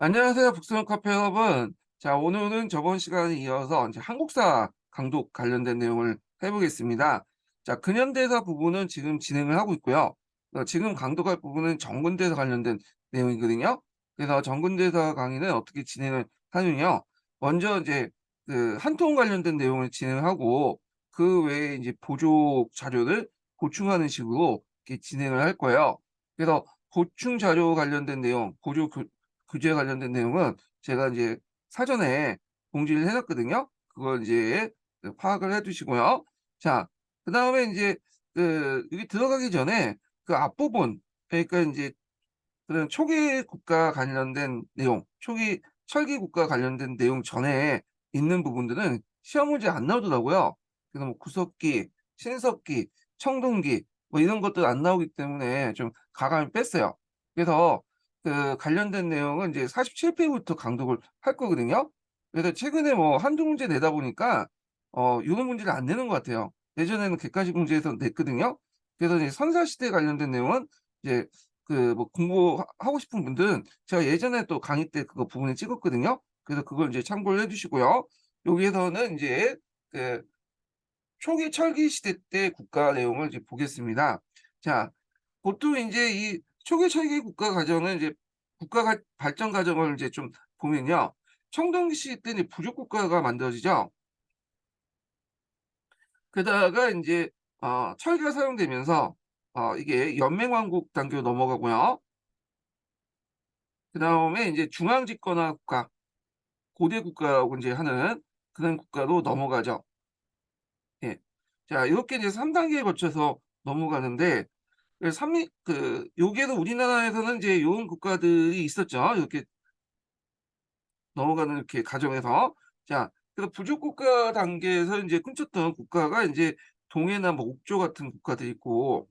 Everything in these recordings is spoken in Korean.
안녕하세요, 북스런 카페 여러분. 자, 오늘은 저번 시간에 이어서 이제 한국사 강독 관련된 내용을 해보겠습니다. 자, 근현대사 부분은 지금 진행을 하고 있고요. 지금 강독할 부분은 정근대사 관련된 내용이거든요. 그래서 정근대사 강의는 어떻게 진행을 하느냐. 먼저 이제 그 한통 관련된 내용을 진행하고 그 외에 이제 보조 자료를 보충하는 식으로 이렇게 진행을 할 거예요. 그래서 보충 자료 관련된 내용, 교재 관련된 내용은 제가 이제 사전에 공지를 해 놨거든요. 그걸 이제 파악을 해 두시고요. 자, 그다음에 인제 여기 들어가기 전에 그 앞부분, 그러니까 인제 그런 초기 국가 관련된 내용, 초기 철기 국가 관련된 내용 전에 있는 부분들은 시험 문제에 안 나오더라고요. 그래서 뭐 구석기, 신석기, 청동기 뭐 이런 것들 안 나오기 때문에 좀 가감을 뺐어요. 그래서 그 관련된 내용은 이제 47 페이지부터 강독을 할 거거든요. 그래서 최근에 뭐 한두 문제 내다 보니까 요런 문제를 안 내는 것 같아요. 예전에는 객관식 문제에서 냈거든요. 그래서 이제 선사시대 관련된 내용은 이제 그 뭐 공부하고 싶은 분들은 제가 예전에 또 강의 때 그거 부분을 찍었거든요. 그래서 그걸 이제 참고를 해 주시고요. 여기에서는 인제 그 초기 철기 시대 때 국가 내용을 이제 보겠습니다. 자, 보통 인제 이 초기 철기 국가 과정은 이제 국가 발전 과정을 이제 좀 보면요. 청동기 시대 때 이제 부족 국가가 만들어지죠. 그러다가 인제 철기가 사용되면서 이게 연맹왕국 단계로 넘어가고요. 그다음에 인제 중앙 집권화 국가, 고대 국가라고 인제 하는 그런 국가로 넘어가죠. 예. 자, 요렇게 이제 3 단계에 거쳐서 넘어가는데 그 삼리 그 여기에서 우리나라에서는 이제 요런 국가들이 있었죠. 이렇게 넘어가는 이렇게 과정에서. 자, 그래서 부족 국가 단계에서 인제 끊쳤던 국가가 인제 동해나 뭐 옥조 같은 국가들이 있고,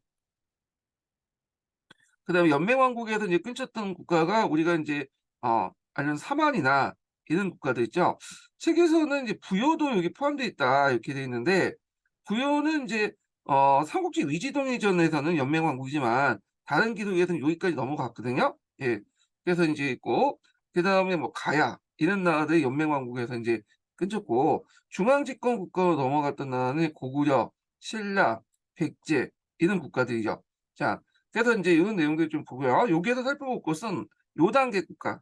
그다음에 연맹왕국에서 이제 끊쳤던 국가가 우리가 인제 아는 사만이나 이런 국가들 있죠. 책에서는 이제 부여도 여기 포함되어 있다 이렇게 돼 있는데, 부여는 인제 삼국지 위지동의전에서는 연맹왕국이지만 다른 기록에서는 여기까지 넘어갔거든요. 예. 그래서 인제 있고, 그다음에 뭐 가야 이런 나라들이 연맹왕국에서 인제 끊겼고, 중앙집권 국가로 넘어갔던 나라는 고구려, 신라, 백제 이런 국가들이죠. 자, 그래서 인제 요런 내용들 좀 보고요. 여기에서 살펴볼 것은 요 단계 국가,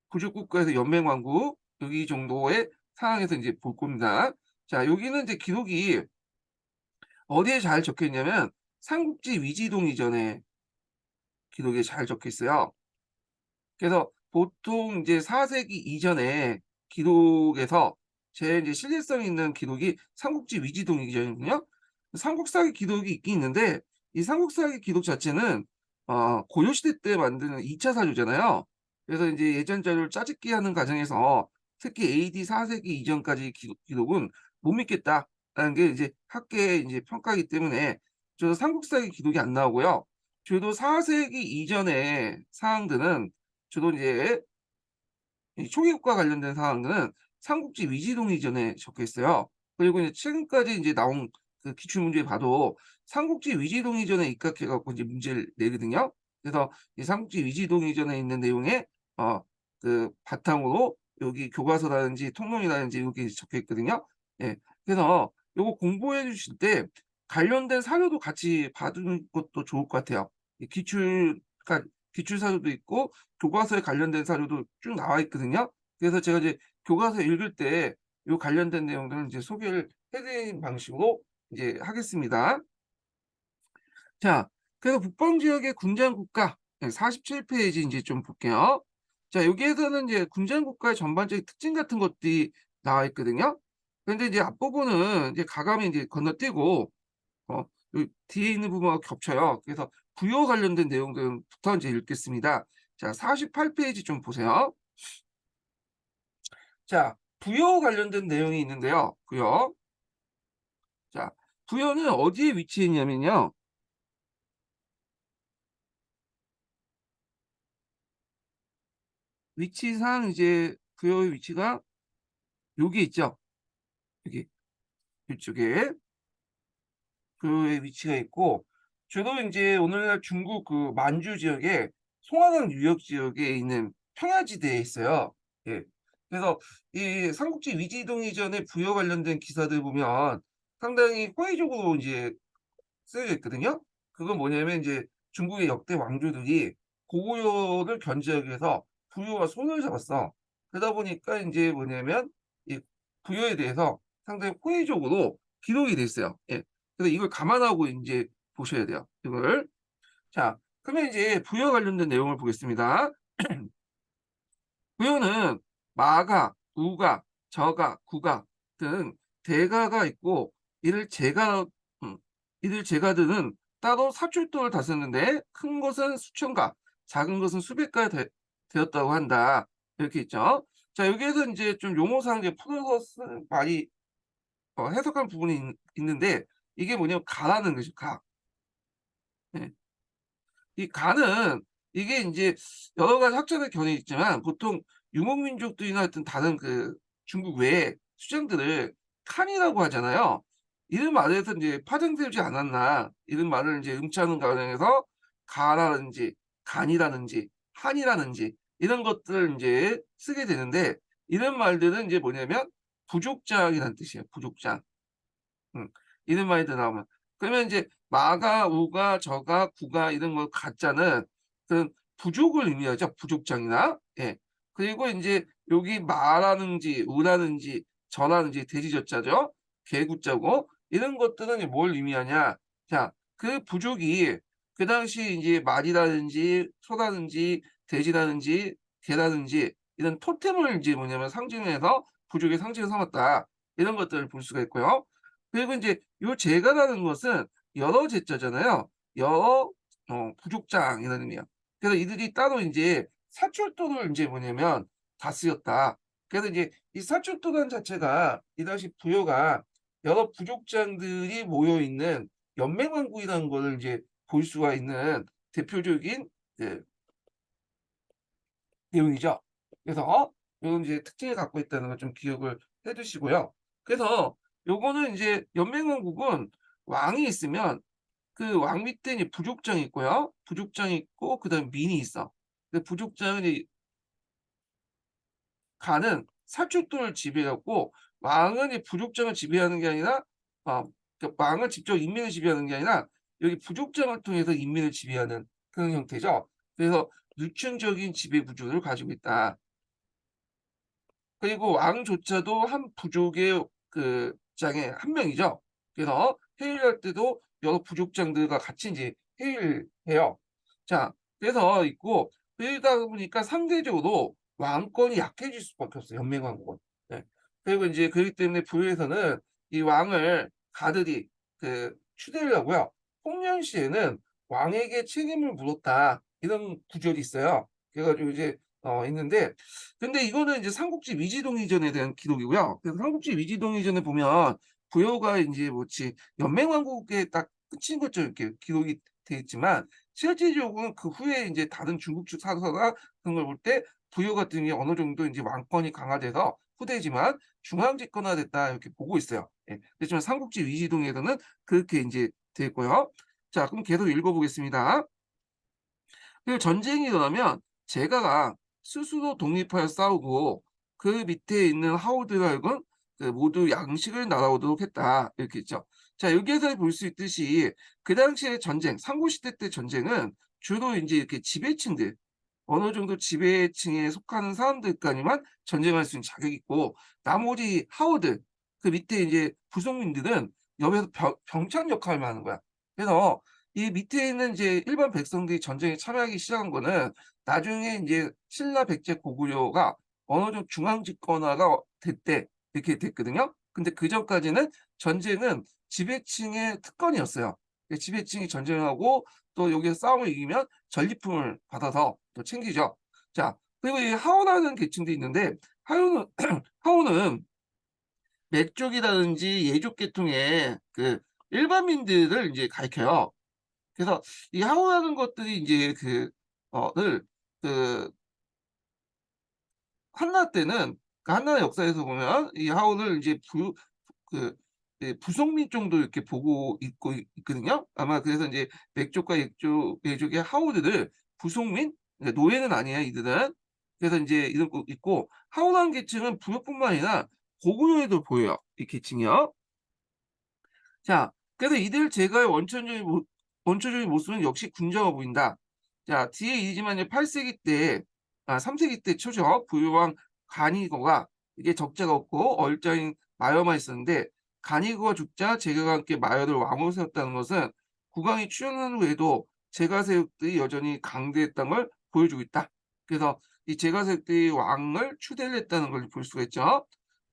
구족 국가에서 연맹왕국 여기 정도의 상황에서 인제 볼 겁니다. 자, 여기는 이제 기록이 어디에 잘 적혀 있냐면 삼국지 위지동 이전에 기록에 잘 적혀 있어요. 그래서 보통 이제 4 세기 이전에 기록에서 제일 이제 신뢰성 있는 기록이 삼국지 위지동 이전이거든요. 삼국사기 기록이 있긴 있는데 이 삼국사기 기록 자체는 고려시대 때 만든 2차 사료잖아요. 그래서 인제 예전 자료를 짜집기 하는 과정에서 특히 AD 4 세기 이전까지 기록은 못 믿겠다라는 게 이제 학계의 인제 평가이기 때문에 저도 삼국사기 기록이 안 나오고요. 저도 4 세기 이전의 사항들은 주로 이제 이 초기국과 관련된 사항들은 삼국지 위지동 이전에 적혀 있어요. 그리고 이제 최근까지 인제 나온 그 기출 문제 봐도 삼국지 위지동 이전에 입각해 갖고 인제 문제를 내거든요. 그래서 이 삼국지 위지동 이전에 있는 내용에 그 바탕으로 여기 교과서라든지 통론이라든지 요게 적혀 있거든요. 예. 그래서 요거 공부해 주실 때 관련된 사료도 같이 봐두는 것도 좋을 것 같아요. 이 기출 사료도 있고 교과서에 관련된 사료도 쭉 나와 있거든요. 그래서 제가 이제 교과서 읽을 때 요 관련된 내용들을 이제 소개를 해 드리는 방식으로 이제 하겠습니다. 자, 그래서 북방 지역의 군장 국가, 47 페이지 인제 좀 볼게요. 자, 여기에서는 이제 군장 국가의 전반적인 특징 같은 것들이 나와 있거든요. 그런데 이제 앞부분은 이제 가감이 인제 건너뛰고 어 요 뒤에 있는 부분하고 겹쳐요. 그래서 부여 관련된 내용들부터 인제 읽겠습니다. 자, 48 페이지 좀 보세요. 자, 부여 관련된 내용이 있는데요. 부여. 자, 부여는 어디에 위치해 있냐면요. 위치상 이제 부여의 위치가 여기 있죠. 여기 이쪽에 부여의 위치가 있고, 주로 인제 오늘날 중국 그 만주 지역에 송화강 유역 지역에 있는 평야지대에 있어요. 예. 그래서 이 삼국지 위지동이전의 부여 관련된 기사들 보면 상당히 호의적으로 인제 쓰여져 있거든요. 그건 뭐냐면 인제 중국의 역대 왕조들이 고구려를 견제하기 위해서 부여와 손을 잡았어. 그러다 보니까 인제 뭐냐면 이 부여에 대해서 상당히 호의적으로 기록이 돼 있어요. 예. 그래서 이걸 감안하고 인제 보셔야 돼요, 이걸. 자, 그러면 이제 부여 관련된 내용을 보겠습니다. 부여는 마가, 우가, 저가, 구가 등 대가가 있고 이를 제가 음 이들 제가들은 따로 사출도를 다스렸는데 큰 것은 수천가, 작은 것은 수백가 되었다고 한다. 이렇게 있죠. 자, 여기에서 인제 좀 용어상 이제 풀어서 쓴 많이 해석한 부분이 있는데 이게 뭐냐면 가라는 것이죠, 가. 예. 이 간은 이게 인제 여러 가지 학자의 견해가 있지만 보통 유목민족들이나 하여튼 다른 그 중국 외의 수장들을 칸이라고 하잖아요. 이런 말에서 인제 파생되지 않았나 이런 말을 인제 음치하는 과정에서 가라든지 간이라든지 한이라든지 이런 것들을 인제 쓰게 되는데 이런 말들은 인제 뭐냐면 부족장이라는 뜻이에요, 부족장. 음. 이런 말들 나오면. 그러면 인제 마가, 우가, 저가, 구가 이런 거 가자는 그 부족을 의미하죠, 부족장이나. 예. 그리고 인제 여기 마라는지 우라는지 저라는지 돼지저자죠. 개구자고 이런 것들은 이제 뭘 의미하냐. 자, 그 부족이 그 당시 인제 말이라든지 소라든지 돼지라든지 개라든지 이런 토템을 인제 뭐냐면 상징해서 부족의 상징을 삼았다. 이런 것들을 볼 수가 있고요. 그리고 인제 요 제가라는 것은 여러 제자잖아요. 여러 부족장이라는 의미야. 그래서 이들이 따로 인제 사출도를 인제 뭐냐면 다스렸다. 그래서 인제 이 사출도라는 자체가 이 당시 부여가 여러 부족장들이 모여 있는 연맹왕국이라는 거를 인제 볼 수가 있는 대표적인 그 내용이죠. 그래서 요런 이제 특징을 갖고 있다는 걸 좀 기억을 해 두시고요. 그래서 요거는 인제 연맹왕국은 왕이 있으면 그 왕 밑에 이제 부족장이 있고요. 부족장이 있고 그다음에 민이 있어. 그 부족장은 이 가는 사출도를 지배하고 왕은 이 부족장을 지배하는 게 아니라 왕은 직접 인민을 지배하는 게 아니라 여기 부족장을 통해서 인민을 지배하는 그런 형태죠. 그래서 유층적인 지배 구조를 가지고 있다. 그리고 왕조차도 한 부족의 그 장의 한 명이죠. 그래서 회의할 때도 여러 부족장들과 같이 인제 회의를 해요. 자, 그래서 있고 그러다 보니까 상대적으로 왕권이 약해질 수밖에 없어요, 연맹왕국은. 네. 그리고 인제 그러기 때문에 부여에서는 이 왕을 가들이 그 추대를 하고요. 홍련시에는 "왕에게 책임을 물었다." 이런 구절이 있어요. 그래 가지고 이제 있는데 근데 이거는 이제 삼국지 위지동이전에 대한 기록이고요. 그래서 삼국지 위지동이전에 보면 부여가 인제 뭐지 연맹왕국의 딱 끝인 것처럼 이렇게 기록이 돼 있지만 실질적으로는 그 후에 인제 다른 중국 측 사서가 그런 걸 볼 때 부여 같은 게 어느 정도 인제 왕권이 강화돼서 후대지만 중앙 집권화됐다 이렇게 보고 있어요. 예. 그렇지만 삼국지 위지동에서는 그렇게 인제 돼 있고요. 자, 그럼 계속 읽어 보겠습니다. 그리고 전쟁이 일어나면 제가가 스스로 독립하여 싸우고 그 밑에 있는 하우드락은 그 모두 양식을 날아오도록 했다. 이렇게 있죠. 자, 여기에서 볼 수 있듯이 그 당시의 전쟁, 삼국시대 때 전쟁은 주로 인제 이렇게 지배층들, 어느 정도 지배층에 속하는 사람들까지만 전쟁할 수 있는 자격이 있고 나머지 하우드, 그 밑에 이제 부속민들은 옆에서 병창 역할만 하는 거야. 그래서 이 밑에 있는 이제 일반 백성들이 전쟁에 참여하기 시작한 거는 나중에 인제 신라, 백제, 고구려가 어느 정도 중앙 집권화가 됐대. 이렇게 됐거든요. 근데 그전까지는 전쟁은 지배층의 특권이었어요. 그 지배층이 전쟁을 하고 또 여기서 싸움을 이기면 전리품을 받아서 또 챙기죠. 자, 그리고 이 하오라는 계층도 있는데 하오는 하오는 매족이라든지 예족 계통의 그 일반민들을 인제 가리켜요. 그래서 이 하오라는 것들이 인제 를 그 한나 때는 그 한나의 역사에서 보면 이 하오를 이제 그 부속민 정도 이렇게 보고 있거든요. 아마 그래서 인제 맥족과 액족 예족의 하오들을 부속민, 그러니까 노예는 아니에요, 이들은. 그래서 인제 이런 거 있고 타고난 계층은 부여뿐만 아니라 고구려에도 보여요, 이 계층이요. 자, 그래서 이들 제가의 원초적인 모습은 역시 군자가 보인다. 자, 뒤에 이지만 이제 8 세기 때 3 세기 때 초죠. 부유왕 간이거가 이게 적자가 없고 얼자인 마여만 있었는데 간이거가 죽자 제가가 함께 마여를 왕으로 세웠다는 것은 국왕이 출현한 후에도 제가세력들이 여전히 강대했다는 걸 보여주고 있다. 그래서 이 제가세력들이 왕을 추대를 했다는 걸 볼 수가 있죠.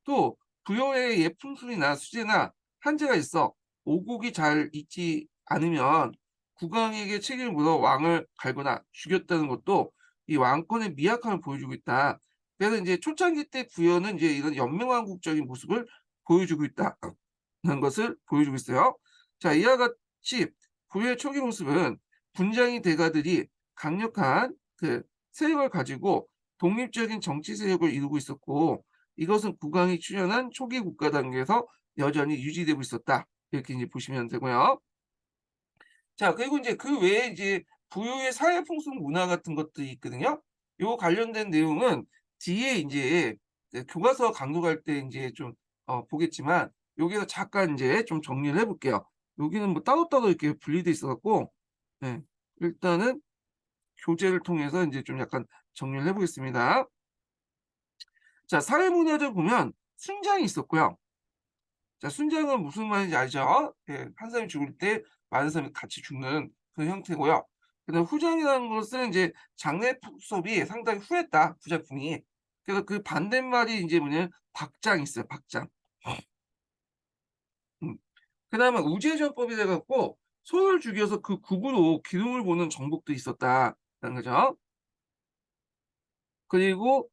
또 부여의 예품술이나 수제나 한제가 있어 오국이 잘 있지 않으면 국왕에게 책임을 물어 왕을 갈거나 죽였다는 것도 이 왕권의 미약함을 보여주고 있다. 그래서 이제 초창기 때 부여는 이제 이런 연맹왕국적인 모습을 보여주고 있다는 것을 보여주고 있어요. 자, 이와 같이 부여의 초기 모습은 분장이 대가들이 강력한 세력을 가지고 독립적인 정치 세력을 이루고 있었고 이것은 국왕이 출현한 초기 국가 단계에서 여전히 유지되고 있었다. 이렇게 이제 보시면 되고요. 자, 그리고 인제 그 외에 이제 부유의 사회 풍습 문화 같은 것들이 있거든요. 요 관련된 내용은 뒤에 인제 교과서 강독할 때 인제 좀 보겠지만 여기서 잠깐 인제 좀 정리를 해 볼게요. 여기는 뭐 따로따로 이렇게 분리돼 있어 갖고 예 일단은 교재를 통해서 인제 좀 약간 정리를 해 보겠습니다. 자, 사회 문화를 보면 순장이 있었고요. 자, 순장은 무슨 말인지 알죠? 예. 한 사람이 죽을 때 많은 사람이 같이 죽는 그런 형태고요. 그다음 후장이라는 것은 이제 장례 풍습이 상당히 후했다, 부작품이. 그래서 그 반대말이 인제 뭐냐면 박장이 있어요, 박장. 음. 그다음에 우제전법이 돼 갖고 소를 죽여서 그 국으로 기름을 부는 정복도 있었다라는 거죠. 그리고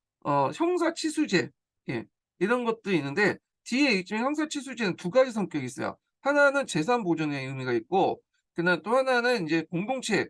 형사치수제 예 이런 것도 있는데 뒤에 있지만 형사치수제는 두 가지 성격이 있어요. 하나는 재산 보존의 의미가 있고 그다음 또 하나는 인제 공동체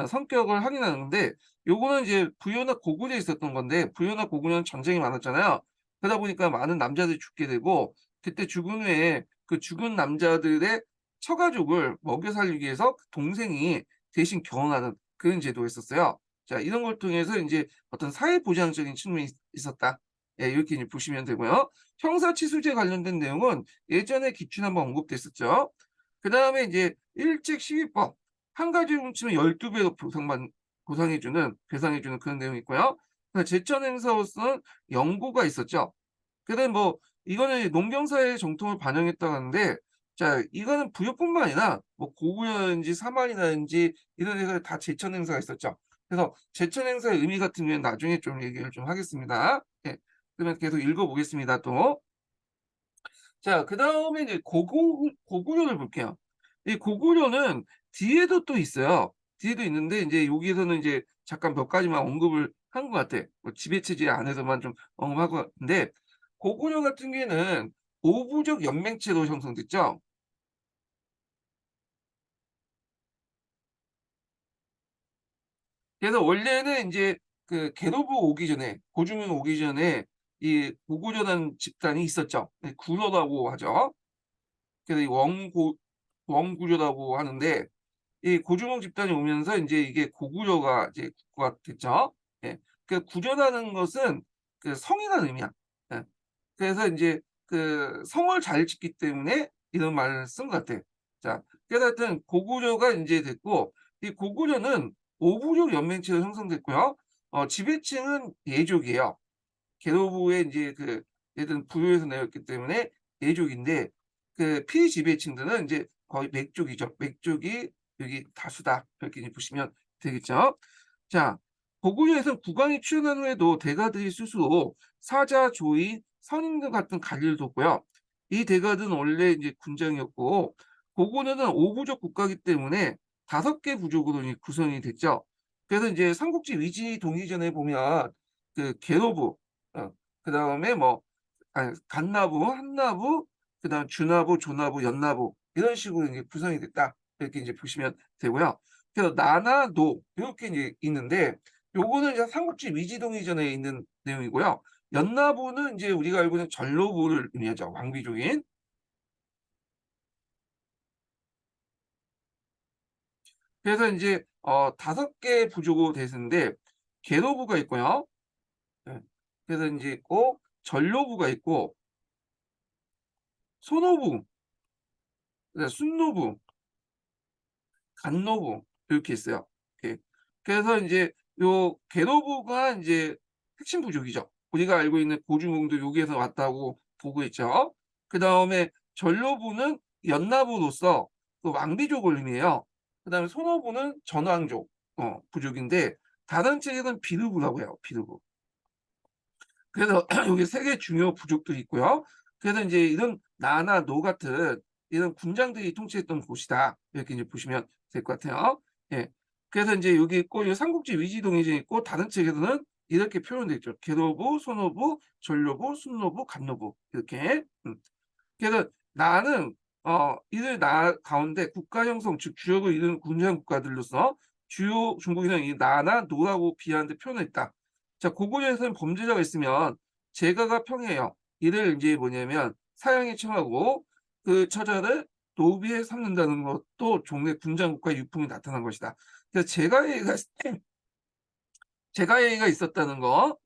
성격을 확인하는데 요거는 이제 부여나 고구려에 있었던 건데 부여나 고구려는 전쟁이 많았잖아요. 그러다 보니까 많은 남자들이 죽게 되고 그때 죽은 후에 그 죽은 남자들의 처가족을 먹여 살리기 위해서 그 동생이 대신 결혼하는 그런 제도가 있었어요. 자, 이런 걸 통해서 인제 어떤 사회 보장적인 측면이 있었다. 예, 이렇게 이제 보시면 되고요. 형사치수제 관련된 내용은 예전에 기출 한번 언급됐었죠. 그다음에 이제 일제시위법 한 가지 훔치면 12 배로 배상해 주는 그런 내용이 있고요. 제천행사로서는 영구가 있었죠. 그다음에 뭐 이거는 농경사회의 정통을 반영했다고 하는데 자 이거는 부여뿐만 아니라 뭐 고구려라든지 사만이라든지 이런 데서 다 제천 행사가 있었죠. 그래서 제천 행사의 의미 같은 경우에는 나중에 좀 얘기를 좀 하겠습니다. 예. 그러면 계속 읽어 보겠습니다 또. 자, 그다음에 이제 고구려를 볼게요. 이 고구려는 뒤에도 또 있어요. 뒤에도 있는데 인제 여기에서는 이제 잠깐 몇 가지만 언급을 한 것 같아. 뭐 지배체제 안에서만 좀 언급한 것 같은데 고구려 같은 경우에는 오부족 연맹체로 형성됐죠. 그래서 원래는 인제 그 계로부 오기 전에 고종이 오기 전에 이 고구려라는 집단이 있었죠. 예 구려라고 하죠. 그래서 이 원구려라고 하는데 이 고주몽 집단이 오면서 인제 이게 고구려가 이제 국가가 됐죠. 예. 그 구려라는 것은 그 성이라는 의미야. 예. 그래서 인제 그 성을 잘 짓기 때문에 이런 말을 쓴 것 같아. 자, 그래서 하여튼 고구려가 인제 됐고 이 고구려는 오부족 연맹체로 형성됐고요. 지배층은 예족이에요. 계도부의 인제 얘들은 부여에서 내렸기 때문에 예족인데 그 피지배층들은 인제 거의 맥족이죠. 맥족이 여기 다수다. 이렇게 이제 보시면 되겠죠. 자, 고구려에서 국왕이 출현한 후에도 대가들이 스스로 사자, 조이, 선임들 같은 관리를 뒀고요. 이 대가들은 원래 이제 군장이었고 고구려는 오부족 국가이기 때문에 5개 부족으로 이제 구성이 됐죠. 그래서 인제 삼국지 위지 동의전에 보면 그 계로부 그다음에 뭐 간나부, 한나부, 그다음 주나부, 조나부, 연나부 이런 식으로 이제 구성이 됐다. 이렇게 이제 보시면 되고요. 그래서 나나 노 요렇게 이제 있는데 요거는 이제 삼국지 위지동의전에 있는 내용이고요. 연나부는 인제 우리가 알고 있는 전로부를 의미하죠, 왕비족인. 그래서 인제 5개 부족으로 돼 있는데 계로부가 있고요. 예. 그래서 인제 있고 전료부가 있고 소노부, 그다음에 순노부, 간노부 이렇게 있어요. 예. 그래서 인제 요 계노부가 인제 핵심 부족이죠. 우리가 알고 있는 고주몽도 여기에서 왔다고 보고 있죠. 그다음에 전료부는 연나부로서 그 왕비족 올림이에요. 그다음에 소노부는 전왕족 부족인데 다른 책에는 비르부라고 해요, 비르부. 그래서 여기 세 개 중요 부족들이 있고요. 그래서 인제 이런 나나 노 같은 이런 군장들이 통치했던 곳이다. 이렇게 이제 보시면 될 것 같아요. 예. 그래서 인제 여기 있고 요 삼국지 위지동의전이 있고 다른 책에서는 이렇게 표현되어 있죠. 계로부, 소노부, 전료부, 순노부, 간노부 이렇게. 그래서 나는 이들 나 가운데 국가 형성 즉 주역을 이루는 군장 국가들로서 주요 중국인은 이 나나 노라고 비하하는 데 표현했다. 자 고구려에서는 범죄자가 있으면 제가가 평해요. 이를 인제 뭐냐면 사형에 처하고 그 처자를 노비에 삼는다는 것도 종래 군장 국가의 유풍이 나타난 것이다. 그래서 제가해가 제가해가 있었다는 거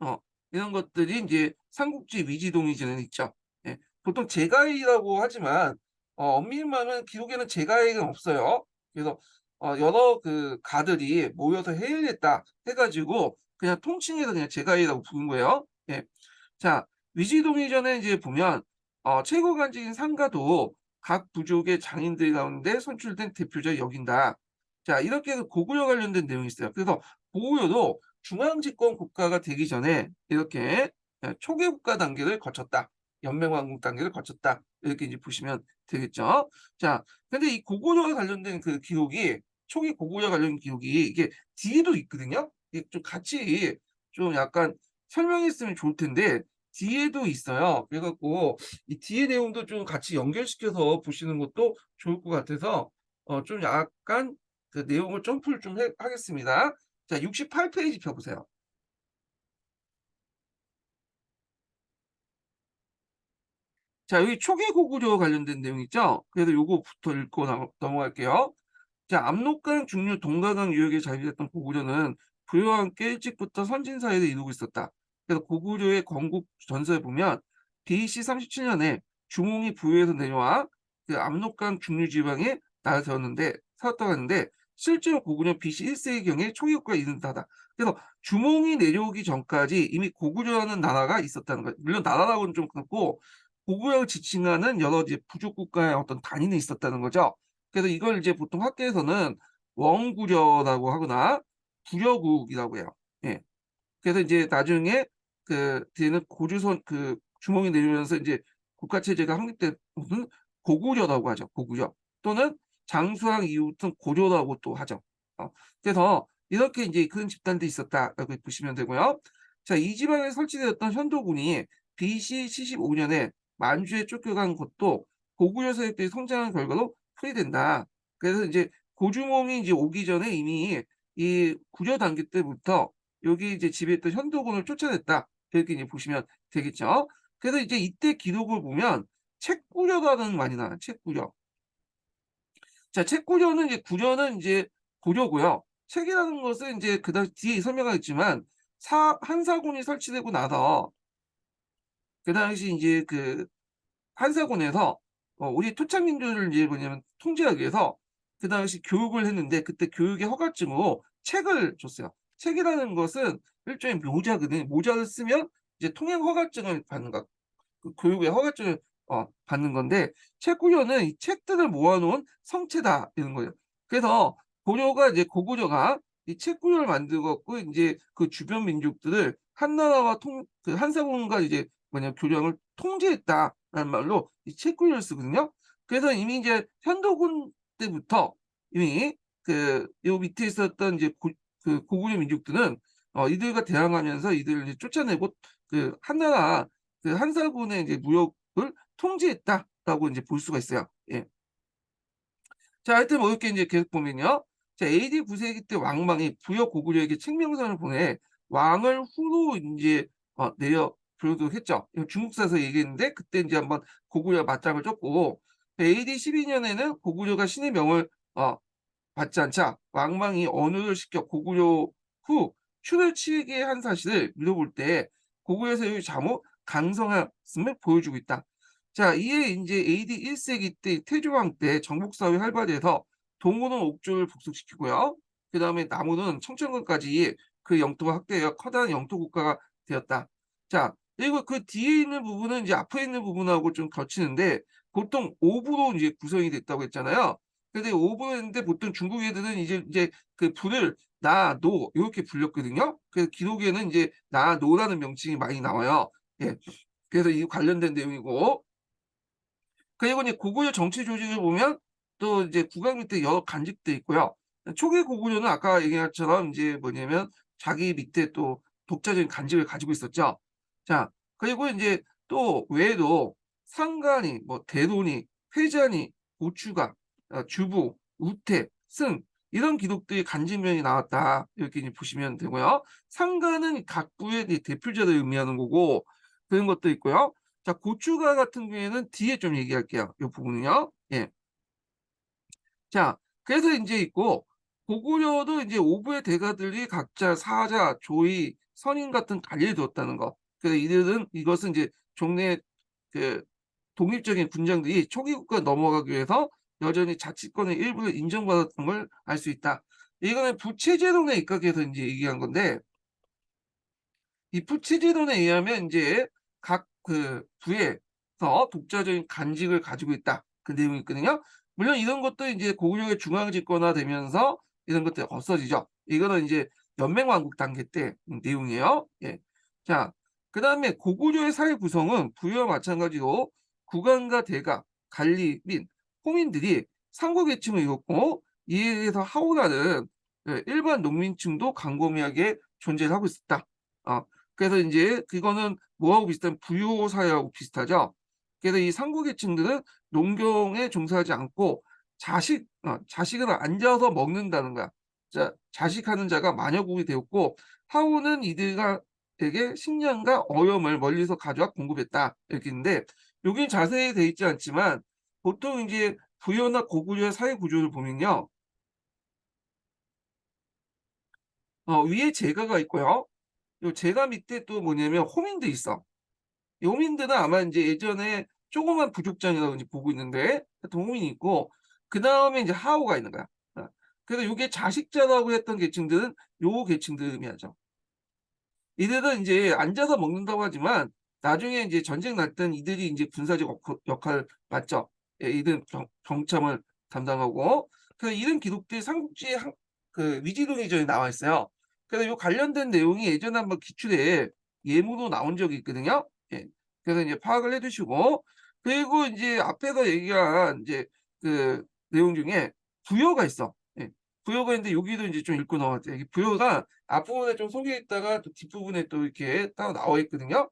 이런 것들이 인제 삼국지 위지동의지는 있죠. 예. 보통 제가해라고 하지만 엄밀히 말하면 기록에는 제가해가 없어요. 그래서 여러 그 가들이 모여서 해를 했다 해 가지고 그냥 통칭해서 그냥 제가해라고 부른 거예요. 예. 자 위지동의전에 이제 보면 최고관직인 상가도 각 부족의 장인들 가운데 선출된 대표자 여긴다. 자 이렇게 해서 고구려 관련된 내용이 있어요. 그래서 고구려도 중앙집권 국가가 되기 전에 이렇게 초기 국가 단계를 거쳤다. 연맹왕국 단계를 거쳤다. 이렇게 이제 보시면 되겠죠. 자, 근데 이 고구려와 관련된 그 기록이 초기 고구려 관련 기록이 이게 뒤에도 있거든요. 이게 좀 같이 좀 약간 설명했으면 좋을 텐데 뒤에도 있어요. 그래 갖고 이 뒤에 내용도 좀 같이 연결시켜서 보시는 것도 좋을 것 같아서 좀 약간 그 내용을 점프를 좀 해 하겠습니다. 자 68 페이지 펴 보세요. 자 여기 초기 고구려 관련된 내용 있죠? 그래서 요거부터 읽고 넘어갈게요. 자 압록강 중류 동가강 유역에 자리했던 고구려는 부여와 함께 일찍부터 선진 사회를 이루고 있었다. 그래서 고구려의 건국 전서에 보면 BC 37년에 주몽이 부여에서 내려와 그 압록강 중류 지방에 나라 세웠다고 하는데 실제로 고구려는 BC 1세기경에 초기 국가에 이른다다. 그래서 주몽이 내려오기 전까지 이미 고구려라는 나라가 있었다는 거예요. 물론 나라라고는 좀 그렇고 고구려를 지칭하는 여러 이제 부족 국가의 어떤 단위는 있었다는 거죠. 그래서 이걸 이제 보통 학계에서는 원구려라고 하거나 구려국이라고 해요. 예. 그래서 이제 나중에 그 뒤에는 고주선 그 주몽이 내리면서 이제 국가 체제가 확립된 곳은 고구려라고 하죠. 고구려 또는 장수왕 이후부터는 고려라고 또 하죠. 그래서 이렇게 인제 그런 집단들이 있었다라고 보시면 되고요. 자 이 지방에 설치되었던 현도군이 BC 75 년에 만주에 쫓겨간 것도 고구려 세력들이 성장한 결과로 풀이된다. 그래서 인제 고주몽이 인제 오기 전에 이미 이 구려 단계 때부터 여기 이제 지배했던 현도군을 쫓아냈다. 이렇게 이제 보시면 되겠죠. 그래서 이제 이때 기록을 보면 책구려라는 말이 나와요. 책구려. 자 책구려는 이제 구려는 인제 고려고요. 책이라는 것은 인제 그다음 뒤에 설명하겠지만 사 한사군이 설치되고 나서 그 당시 인제 그 한사군에서 우리 토착민족을 이제 뭐냐면 통제하기 위해서 그 당시 교육을 했는데 그때 교육의 허가증으로 책을 줬어요. 책이라는 것은 일종의 묘자거든요. 모자를 쓰면 이제 통행 허가증을 받는 거 그 교육의 허가증을 받는 건데 책구려는 이 책들을 모아 놓은 성체다 이런 거예요. 그래서 고려가 이제 고구려가 이 책구려를 만들어 갖고 인제 그 주변 민족들을 한나라와 그 한사군과 이제 교량을 통제했다라는 말로 이 책구려를 쓰거든요. 그래서 이미 이제 현도군 때부터 이미 그 요 밑에 있었던 이제 그 고구려 민족들은 이들과 대항하면서 이들을 이제 쫓아내고 그 한나라 그 한사군의 이제 무역을 통제했다라고 인제 볼 수가 있어요. 예. 자 하여튼 뭐 이렇게 인제 계속 보면요. 자 AD 9 세기 때 왕망이 부여 고구려에게 책명서를 보내 왕을 후로 인제 내려 부르도록 했죠. 이거 중국사에서 얘기했는데 그때 인제 한번 고구려가 맞짱을 떴고 AD 12 년에는 고구려가 신의 명을 받지 않자 왕망이 언호를 시켜 고구려 후 춘을 치게 한 사실을 미뤄볼 때 고구려에서 의 잠호 강성했음을 보여주고 있다. 자, 이에 인제 AD 1 세기 때 태조왕 때 정복사회 활발해서 동호는 옥조를 복속시키고요. 그다음에 남우는 청천군까지 그 영토가 확대하여 커다란 영토 국가가 되었다. 자, 그리고 그 뒤에 있는 부분은 이제 앞에 있는 부분하고 좀 겹치는데 보통 오부로 이제 구성이 됐다고 했잖아요. 근데 오부였는데 보통 중국 애들은 이제 그 부를 나, 노 요렇게 불렸거든요. 그래서 기록에는 이제 나, 노라는 명칭이 많이 나와요. 예. 그래서 이 관련된 내용이고 그리고 이제 고구려 정치 조직을 보면 또 이제 국왕 밑에 여러 간직도 있고요. 초기 고구려는 아까 얘기한 것처럼 인제 뭐냐면 자기 밑에 또 독자적인 간직을 가지고 있었죠. 자, 그리고 인제 또 외에도 상간이 뭐 대론이, 회잔이, 고추가, 주부, 우태, 승 이런 기록들이 간직면이 나왔다. 이렇게 이제 보시면 되고요. 상간은 각 부의 이 대표자를 의미하는 거고 그런 것도 있고요. 자, 고추가 같은 경우에는 뒤에 좀 얘기할게요. 요 부분은요. 예. 자, 그래서 인제 있고 고구려도 인제 오부의 대가들이 각자 사자, 조이, 선인 같은 관리를 두었다는 거. 그래서 이들은 이것은 이제 종래 그 독립적인 군장들이 초기 국가로 넘어가기 위해서 여전히 자치권의 일부를 인정받았던 걸 알 수 있다. 이거는 부채제론에 입각해서 인제 얘기한 건데 이 푸치지론에 의하면 인제 각 그 부에서 독자적인 간직을 가지고 있다. 그 내용이 있거든요. 물론 이런 것도 인제 고구려의 중앙 집권화되면서 이런 것들이 없어지죠. 이거는 인제 연맹왕국 단계 때 내용이에요. 예. 자, 그다음에 고구려의 사회 구성은 부유와 마찬가지로 국왕과 대가, 관리 및 호민들이 상부 계층을 이뤘고 이에 의해서 하오라는 일반 농민층도 광범위하게 존재를 하고 있었다. 어. 그래서 인제 그거는 뭐하고 비슷하면 부유 사회하고 비슷하죠. 그래서 이 상부 계층들은 농경에 종사하지 않고 자식을 앉아서 먹는다는 거야. 자, 자식하는 자가 마녀국이 되었고 하오는 이들가 에게 식량과 어염을 멀리서 가져와 공급했다. 이렇게 있는데 여기는 자세히 돼 있지 않지만 보통 인제 부여나 고구려의 사회 구조를 보면요. 위에 제가가 있고요. 요 제가 밑에 또 뭐냐면 호민도 있어. 이 호민들은 아마 인제 예전에 조그만 부족장이라고 이제 보고 있는데 하여튼 호민이 있고 그다음에 인제 하오가 있는 거야. 그래서 요게 자식자라고 했던 계층들은 요 계층들을 의미하죠. 이들은 인제 앉아서 먹는다고 하지만 나중에 인제 전쟁 날 땐 이들이 인제 군사적 역할을 맡죠. 예, 이들은 병참을 담당하고 이런 기록들이 삼국지의 그 위지동의전에 나와 있어요. 그래서 요 관련된 내용이 예전에 한번 기출에 예문으로 나온 적이 있거든요. 예. 그래서 인제 파악을 해 두시고 그리고 인제 앞에서 얘기한 인제 그 내용 중에 부여가 있어. 예. 부여가 있는데 여기도 인제 좀 읽고 넘어갈게요. 이 부여가 앞부분에 좀 소개했다가 또 뒷부분에 또 이렇게 따로 나와 있거든요.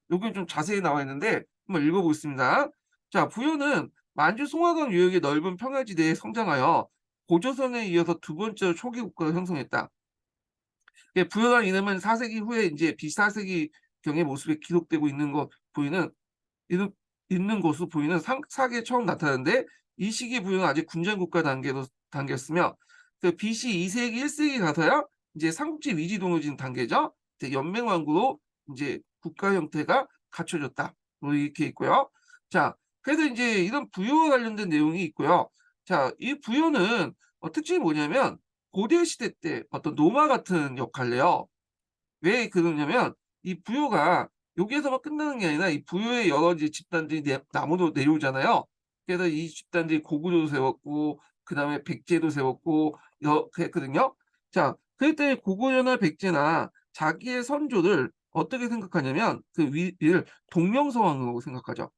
여기는 좀 자세히 나와 있는데 한번 읽어 보겠습니다. 자, 부여는 만주 송화강 유역의 넓은 평야지대에 성장하여 고조선에 이어서 두 번째로 초기 국가를 형성했다. 예, 부여라는 이름은 4 세기 후에 인제 BC 4 세기경의 모습이 기록되고 있는 거 보이는 있는 있는 것으로 보이는 사기에 처음 나타났는데 이 시기의 부여는 아직 군전 국가 단계였으며 그 BC 2 세기 1 세기 가서야 이제 삼국지 위지 동요진 단계죠. 이제 연맹 왕국으로 인제 국가 형태가 갖춰졌다. 뭐 이렇게 있고요. 자, 그래서 인제 이런 부여와 관련된 내용이 있고요. 자, 이 부여는 특징이 뭐냐면 고대 시대 때 어떤 노마 같은 역할을 해요. 왜 그러냐면 이 부여가 여기에서만 끝나는 게 아니라 이 부여의 여러 이제 집단들이 남으로 내려오잖아요. 그래서 이 집단들이 고구려도 세웠고 그다음에 백제도 세웠고 그랬거든요. 자, 그럴 때 고구려나 백제나 자기의 선조를 어떻게 생각하냐면 그 위를 동명성왕으로 생각하죠.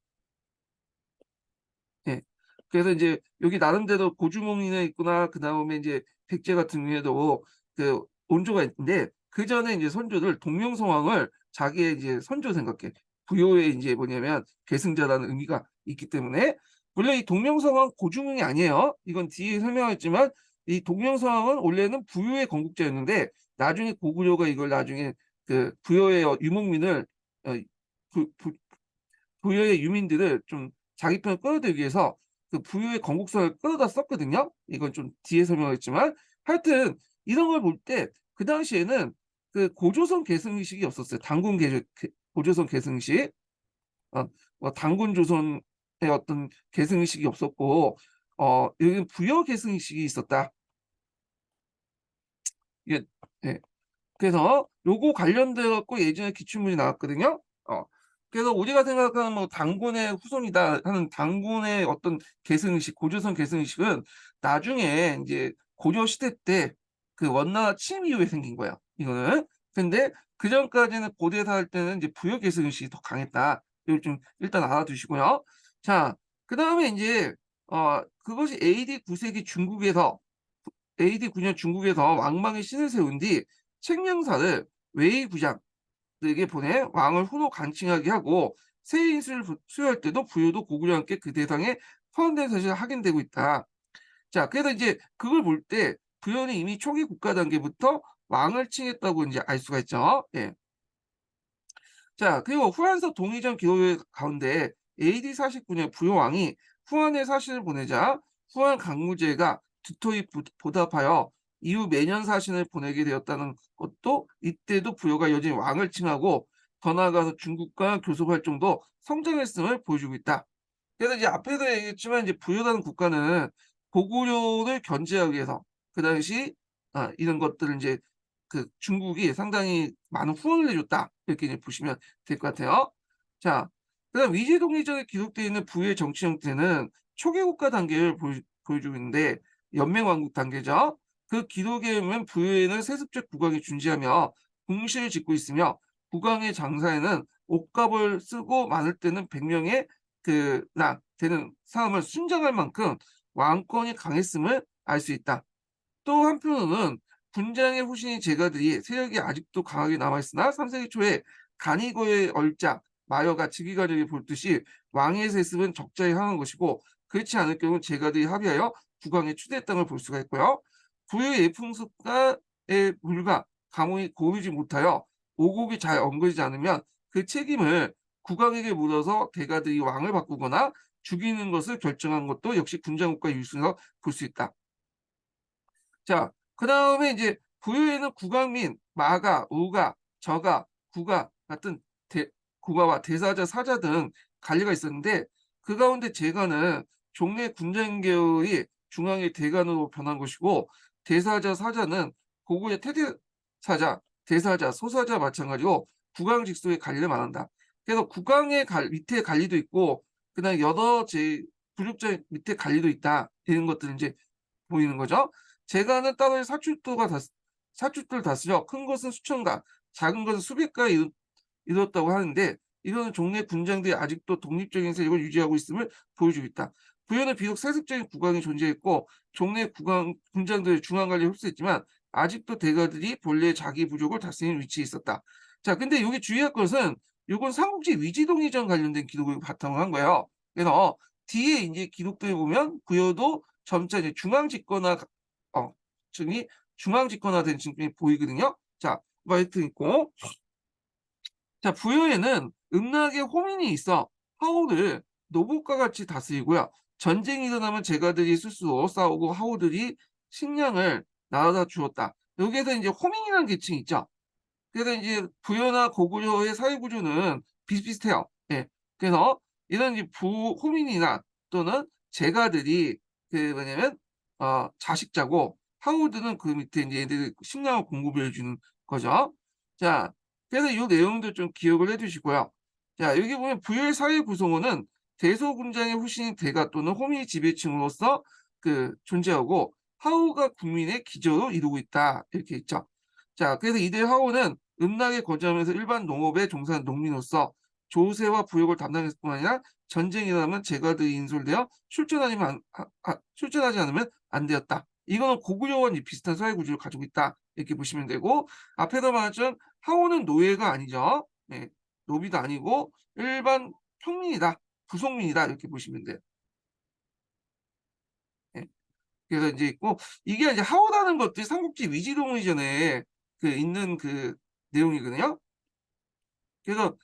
예. 그래서 인제 여기 나름대로 고주몽이네 있구나. 그다음에 인제 백제 같은 경우에도 그 원조가 있는데 그전에 인제 선조들 동명성왕을 자기의 이제 선조 생각해. 부여의 인제 뭐냐면 계승자라는 의미가 있기 때문에 물론 이 동명성왕 고주몽이 아니에요. 이건 뒤에 설명하겠지만 이 동명성왕은 원래는 부여의 건국자였는데 나중에 고구려가 이걸 나중에 그 부여의 유목민을 어 부 부여의 유민들을 좀 자기 편으로 끌어들이기 위해서 그 부유의 건국선을 끌어다 썼거든요. 이건 좀 뒤에 설명하겠지만 하여튼 이런 걸 볼 때 그 당시에는 그 고조선 계승식이 없었어요. 고조선 계승식. 어 뭐 단군 조선의 어떤 계승식이 없었고 여기는 부여 계승식이 있었다. 이게 예. 그래서 요거 관련돼 갖고 예전에 기출문이 나왔거든요. 그래서 우리가 생각하는 뭐 단군의 후손이다 하는 단군의 어떤 계승의식, 고조선 계승의식은 나중에 인제 고려 시대 때 그 원나라 침입 이후에 생긴 거예요, 이거는. 근데 그전까지는 고대사 할 때는 이제 부여 계승의식이 더 강했다. 이걸 좀 일단 알아두시고요. 자, 그다음에 인제 그것이 AD 9 세기 중국에서 AD 9년 중국에서 왕망의 신을 세운 뒤 책령사를 웨이 부장에게 보내 왕을 후로 간칭하게 하고 새 인수를 수여할 때도 부유도 고구려와 함께 그 대상에 포함된 사실이 확인되고 있다. 자, 그래서 이제 그걸 볼 때 부여는 이미 초기 국가 단계부터 왕을 칭했다고 이제 알 수가 있죠. 예. 자, 그리고 후한서 동의전 기록 가운데 AD 49년 부효왕이 후한에 사신을 보내자 후한 강무제가 두터이 보답하여 이후 매년 사신을 보내게 되었다는 것도 이때도 부효가 여전히 왕을 칭하고 더 나아가서 중국과 교섭 활동도 성장했음을 보여주고 있다. 그래서 이제 앞에도 얘기했지만 이제 부유라는 국가는 고구려를 견제하기 위해서 그 당시 이런 것들을 이제 그 중국이 상당히 많은 후원을 해줬다. 이렇게 이제 보시면 될 것 같아요. 자, 그다음 위제 독립전에 기록되어 있는 부유의 정치 형태는 초기 국가 단계를 보여주고 있는데 연맹왕국 단계죠. 그 기록에 의하면 부유에는 세습적 국왕이 준지하며 궁실을 짓고 있으며 국왕의 장사에는 옷값을 쓰고 많을 때는 100명의 되는 사람을 순장할 만큼 왕권이 강했음을 알 수 있다. 또 한편으로는 군장의 후신인 제가들이 세력이 아직도 강하게 남아있으나 3세기 초에 간이거의 얼작, 마여가 즉위가족이 볼듯이 왕의 세습은 적자에 향한 것이고 그렇지 않을 경우 제가들이 합의하여 국왕에 추대했다는 걸 볼 수가 있고요. 부유의 예풍습가의 물과 감흥이 고르지 못하여 오곡이 잘 엉거지지 않으면 그 책임을 국왕에게 물어서 대가들이 왕을 바꾸거나 죽이는 것을 결정한 것도 역시 군장국가 유수에서 볼 수 있다. 자, 그다음에 이제 부유에는 국왕민, 마가, 우가, 저가, 구가 같은 국가와 대사자, 사자 등 관리가 있었는데 그 가운데 제가는 종래 군장계열이 중앙의 대관으로 변한 것이고 대사자, 사자는 고구려 태대사자, 대사자, 소사자 마찬가지로 국왕 직속의 관리를 말한다. 그래서 국왕의 밑에 관리도 있고 그다음에 여러 부족자 밑에 관리도 있다. 이런 것들을 이제 보이는 거죠. 제가는 따로 사출도를 다스려 큰 것은 수천가, 작은 것은 수백가에 이뤘다고 하는데 이거는 종래 군장들이 아직도 독립적인 세력을 유지하고 있음을 보여주고 있다. 부여는 비록 세습적인 국왕이 존재했고 종래 군장들의 중앙 관리에 흡수했지만 아직도 대가들이 본래 자기 부족을 다스리는 위치에 있었다. 자, 근데 여기 주의할 것은 이건 삼국지 위지동의전 관련된 기록을 바탕으로 한 거예요. 그래서 뒤에 이제 기록들을 보면 부여도 점차 이제 증이 중앙 집권화된 증이 보이거든요. 자, 마이트 있고, 자, 부여에는 음락의 호민이 있어 하오를 노부과 같이 다스리고요. 전쟁이 일어나면 제가들이 스스로 싸우고 하오들이 식량을 나눠다 주었다. 여기에서 이제 호민이라는 계층이 있죠. 그래서 이제 부여나 고구려의 사회 구조는 비슷비슷해요. 예. 그래서 이런 이제 호민이나 또는 제가들이 뭐냐면 자식자고 하우드는 그 밑에 이제 얘들 식량을 공급해 주는 거죠. 자, 그래서 이 내용도 좀 기억을 해두시고요. 자, 여기 보면 부여의 사회 구성원은 대소군장의 후신인 대가 또는 호미 지배층으로서 존재하고 하우가 국민의 기저로 이루고 있다. 이렇게 있죠. 자, 그래서 이들 하우는 음락에 거주하면서 일반 농업에 종사하는 농민으로서 조세와 부역을 담당했을 뿐 아니라 전쟁이 일어나면 제가들이 인솔되어 출전하지 않으면 안 되었다. 이거는 고구려와 비슷한 사회 구조를 가지고 있다. 이렇게 보시면 되고 앞에서 말했던 하오는 노예가 아니죠. 네, 노비도 아니고 일반 평민이다. 부속민이다. 이렇게 보시면 돼요. 네. 그래서 이제 있고 이게 이제 하오라는 것들이 삼국지 위지동의전에 있는 내용이거든요. 그래서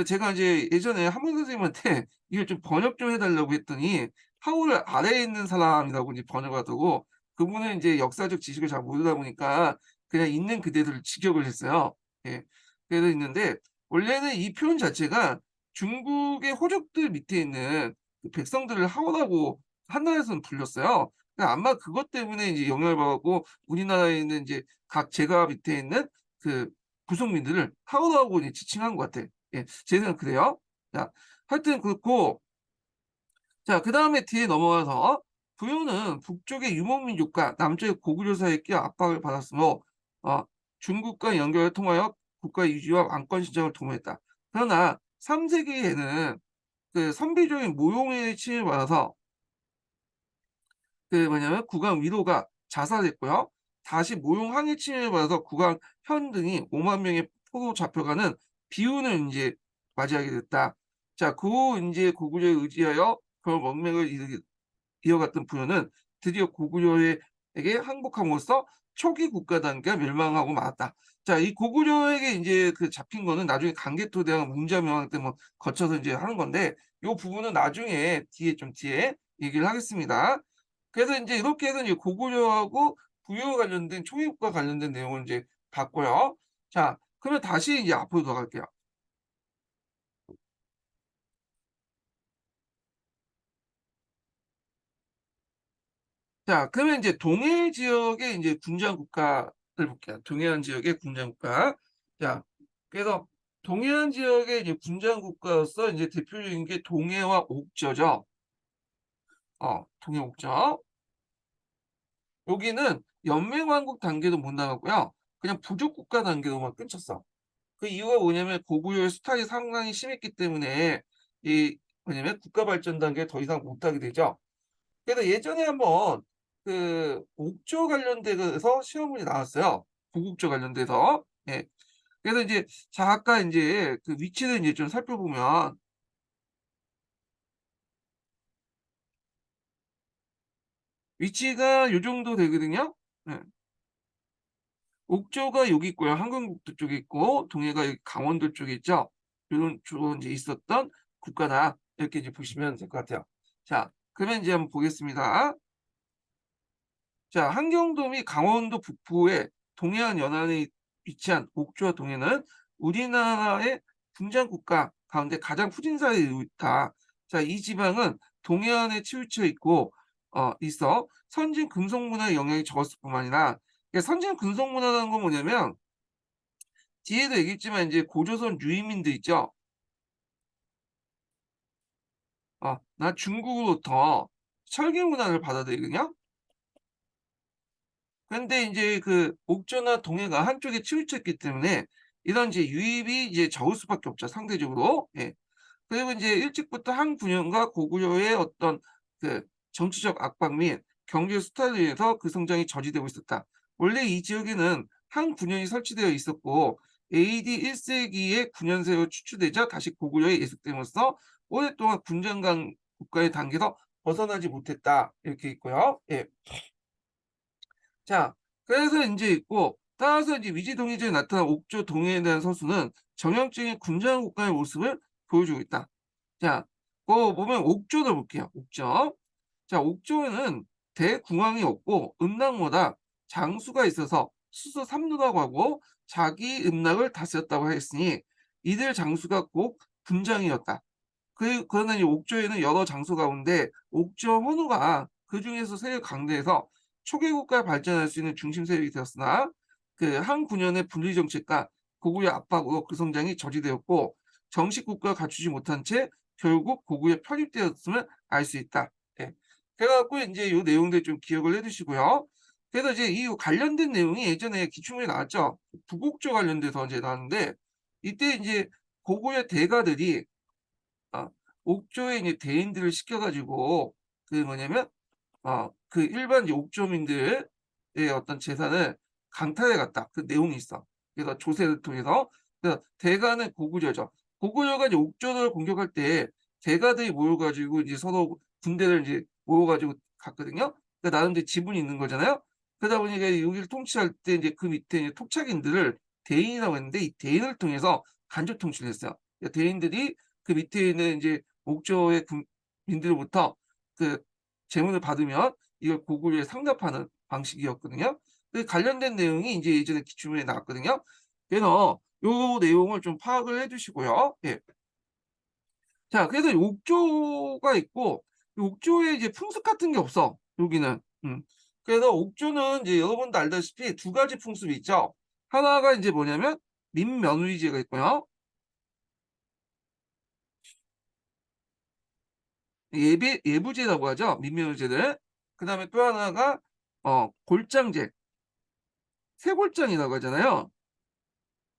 제가 이제 예전에 한문 선생님한테 이걸 좀 번역 좀 해달라고 했더니 하울을 아래에 있는 사람이라고 이제 번역하더고 그분은 이제 역사적 지식을 잘 모르다 보니까 그냥 있는 그대로 직역을 했어요. 예. 그래서 있는데 원래는 이 표현 자체가 중국의 호족들 밑에 있는 그 백성들을 하원하고 한나라에서는 불렸어요. 그러니까 아마 그것 때문에 이제 영향을 받아 갖고 우리나라에 있는 인제 각 제가 밑에 있는 그 부속민들을 하원하고 이제 지칭한 것 같아. 예. 제 생각은 그래요. 자, 하여튼 그렇고, 자, 그다음에 뒤에 넘어가서 부유는 북쪽의 유목민족과 남쪽의 고구려 사이에 끼어 압박을 받았으므로 중국과 연결을 통하여 국가 유지와 왕권 신장을 도모했다. 그러나 3세기에는 그 선비적인 모용의 침입을 받아서 그 뭐냐면 국왕 위로가 자살했고요. 다시 모용 항해 침입을 받아서 국왕 현 등이 5만 명의 포로 잡혀가는 비운을 인제 맞이하게 됐다. 자, 그 후 인제 고구려에 의지하여 그 원맥을 이어갔던 부여는 드디어 고구려에게 항복함으로써 초기 국가 단계가 멸망하고 말았다. 자, 이 고구려에게 인제 그 잡힌 거는 나중에 강개토대왕 문자명왕 때 뭐 거쳐서 인제 하는 건데, 요 부분은 나중에 뒤에 얘기를 하겠습니다. 그래서 인제 이렇게 해서 이제 고구려하고 부여와 관련된 초기 국가 관련된 내용을 인제 봤고요. 자, 그러면 다시 이제 앞으로 돌아갈게요. 자, 그러면 인제 동해 지역의 인제 군장 국가를 볼게요. 동해안 지역의 군장 국가. 자, 그래서 동해안 지역의 이제 군장 국가로서 인제 대표적인 게 동해와 옥저죠. 동해, 옥저. 여기는 연맹왕국 단계도 못 나갔고요. 그냥 부족 국가 단계로만 끊쳤어. 그 이유가 뭐냐면 고구려의 수탈이 상당히 심했기 때문에 이 뭐냐면 국가 발전 단계에 더 이상 못하게 되죠. 그래서 예전에 한번 그 옥조 관련돼서 시험문이 나왔어요. 고국조 관련돼서. 예. 그래서 이제 자, 아까 인제 그 위치를 인제 좀 살펴보면 위치가 요 정도 되거든요. 예. 옥조가 여기 있고요. 한강북도 쪽에 있고 동해가 여기 강원도 쪽에 있죠. 요런 주로 인제 있었던 국가다. 이렇게 이제 보시면 될 것 같아요. 자, 그러면 인제 한번 보겠습니다. 자, 한경도 및 강원도 북부의 동해안 연안에 위치한 옥주와 동해는 우리나라의 분장 국가 가운데 가장 후진사에 있다. 자, 이 지방은 동해안에 치우쳐 있고 있어 선진 금속 문화의 영향이 적었을 뿐만 아니라, 선진 금속 문화라는 건 뭐냐면 뒤에도 얘기했지만 이제 고조선 유인민들 있죠. 나 중국으로부터 철기 문화를 받아들이거든요. 근데 인제 그 옥저나 동해가 한쪽에 치우쳐 있기 때문에 이런 이제 유입이 이제 적을 수밖에 없죠, 상대적으로. 예. 그리고 인제 일찍부터 한 군영과 고구려의 어떤 그 정치적 압박 및 경제 수탈로 인해서 그 성장이 저지되고 있었다. 원래 이 지역에는 한 군현이 설치되어 있었고 AD 1 세기에 군현세로 추출되자 다시 고구려에 예속됨으로써 오랫동안 군장강 국가의 단계에서 벗어나지 못했다. 이렇게 있고요. 예. 자, 그래서 인제 있고, 따라서 이제 위지 동해전에 나타난 옥조 동해에 대한 서술은 정형적인 군장 국가의 모습을 보여주고 있다. 자, 보면 옥조를 볼게요. 옥조. 자, 옥조에는 대궁왕이 없고 음락마다 장수가 있어서 수서 삼루라고 하고 자기 음락을 다스렸다고 하였으니 이들 장수가 꼭 군장이었다. 그러나 이 옥조에는 여러 장소 가운데 옥조 헌우가 그중에서 세력 강대해서 초계 국가에 발전할 수 있는 중심 세력이 되었으나 그 한 군현의 분리 정책과 고구려 압박으로 그 성장이 저지되었고 정식 국가를 갖추지 못한 채 결국 고구려에 편입되었음을 알 수 있다. 예. 그래 갖고 인제 요 내용들 좀 기억을 해 두시고요. 그래서 이제 이 관련된 내용이 예전에 기출문제 나왔죠. 부곡조 관련돼서 이제 나왔는데 이때 인제 고구려 대가들이 어 옥조에 이제 대인들을 시켜 가지고 그 뭐냐면 그 일반 이제 옥조민들의 어떤 재산을 강탈해 갔다. 그 내용이 있어. 그래서 조세를 통해서. 그래서 대가는 고구려죠. 고구려가 이제 옥조를 공격할 때 대가들이 모여 가지고 이제 서로 군대를 이제 모여 가지고 갔거든요. 그러니까 나름대로 지분이 있는 거잖아요. 그러다 보니까 여기를 통치할 때 이제 그 밑에 이제 토착인들을 대인이라고 했는데 이 대인을 통해서 간접 통치를 했어요. 그러니까 대인들이 그 밑에 있는 인제 옥조의 민들로부터 그 재물을 받으면 이걸 고구려에 상납하는 방식이었거든요. 그 관련된 내용이 인제 예전에 기출문제에 나왔거든요. 그래서 요 내용을 좀 파악을 해 두시고요. 예. 자, 그래서 옥조가 있고 옥조에 이제 풍습 같은 게 없어, 여기는. 그래서 옥조는 이제 여러분도 알다시피 두 가지 풍습이 있죠. 하나가 이제 뭐냐면 민면위제가 있고요. 예부제라고 하죠, 민면위제를. 그다음에 또 하나가 골장제, 쇠골장이라고 하잖아요.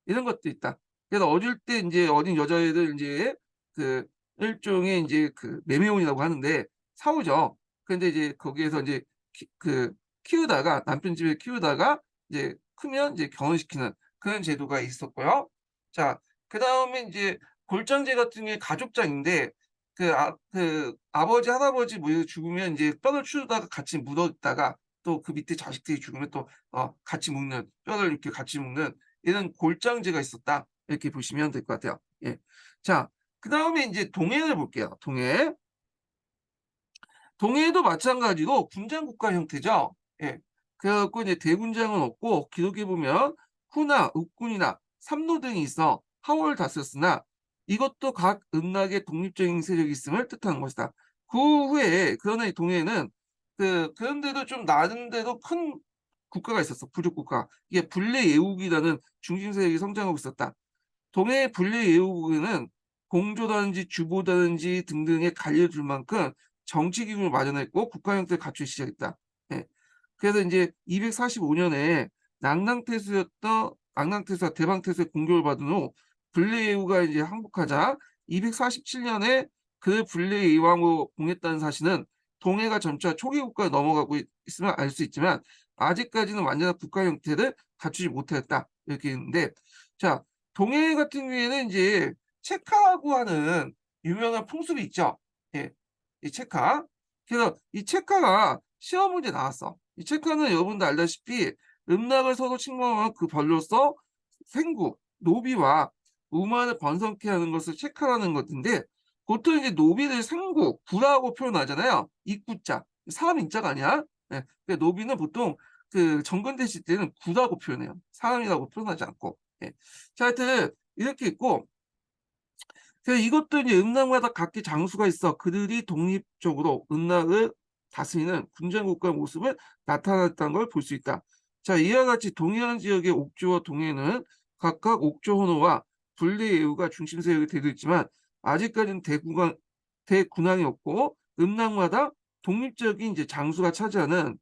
이런 것도 있다. 그래서 어릴 때 인제 어린 여자애들 인제 그 일종의 인제 그 매매혼이라고 하는데 사오죠. 근데 이제 거기에서 인제 키우다가 남편 집에 키우다가 이제 크면 이제 결혼시키는 그런 제도가 있었고요. 자, 그다음에 인제 골장제 같은 게 가족장인데 아버지, 할아버지 뭐 죽으면 인제 뼈를 치우다가 같이 묻어 있다가 또 그 밑에 자식들이 죽으면 또 같이 묵는, 뼈를 이렇게 같이 묵는 이런 골장제가 있었다, 이렇게 보시면 될 것 같아요. 예. 자, 그다음에 인제 동해를 볼게요. 동해. 동해도 마찬가지로 군장 국가 형태죠. 예. 그래 갖고 이제 대군장은 없고 기록해 보면 후나 육군이나 삼로 등이 있어 하월을 다스렸으나 이것도 각 음락의 독립적인 세력이 있음을 뜻하는 것이다. 그 후에 그러나 이 동해에는 그런데도 좀 나름대로 큰 국가가 있었어, 부족 국가. 이게 불레예국이라는 중심 세력이 성장하고 있었다. 동해 분리예우국에는 공조라든지 주보라든지 등등의 관리를 줄 만큼 정치 기금을 마련했고 국가 형태를 갖추기 시작했다. 예. 그래서 인제 245 년에 낙랑태수가 대방태수의 공격을 받은 후 불레예우가 이제 항복하자 247 년에 그 불레예왕으로 봉했다는 사실은 동해가 점차 초기 국가로 넘어가고 있음을 알 수 있지만 아직까지는 완전한 국가 형태를 갖추지 못하였다, 이렇게 있는데, 자, 동해 같은 경우에는 인제 체카라고 하는 유명한 풍습이 있죠. 예. 이 체카. 그래서 이 체카가 시험 문제에 나왔어. 이 체카는 여러분도 알다시피 음락을 서로 침범하면 그 벌로서 생구, 노비와 우만을 번성케 하는 것을 체카라는 것인데, 보통 이제 노비를 생구, 구라고 표현하잖아요. 입구자. 사람 인자가 아니야. 예. 그 노비는 보통 정근대시 때는 구라고 표현해요, 사람이라고 표현하지 않고. 예. 자, 하여튼 이렇게 있고, 이것도 이제 음락마다 각기 장수가 있어 그들이 독립적으로 음락을 다스리는 군장 국가의 모습을 나타났다는 걸 볼 수 있다. 자, 이와 같이 동해안 지역의 옥조와 동해는 각각 옥조 헌호와 분리예우가 중심 세력이 되고 있지만 아직까지는 대군항이 없고 음락마다 독립적인 이제 장수가 차지하는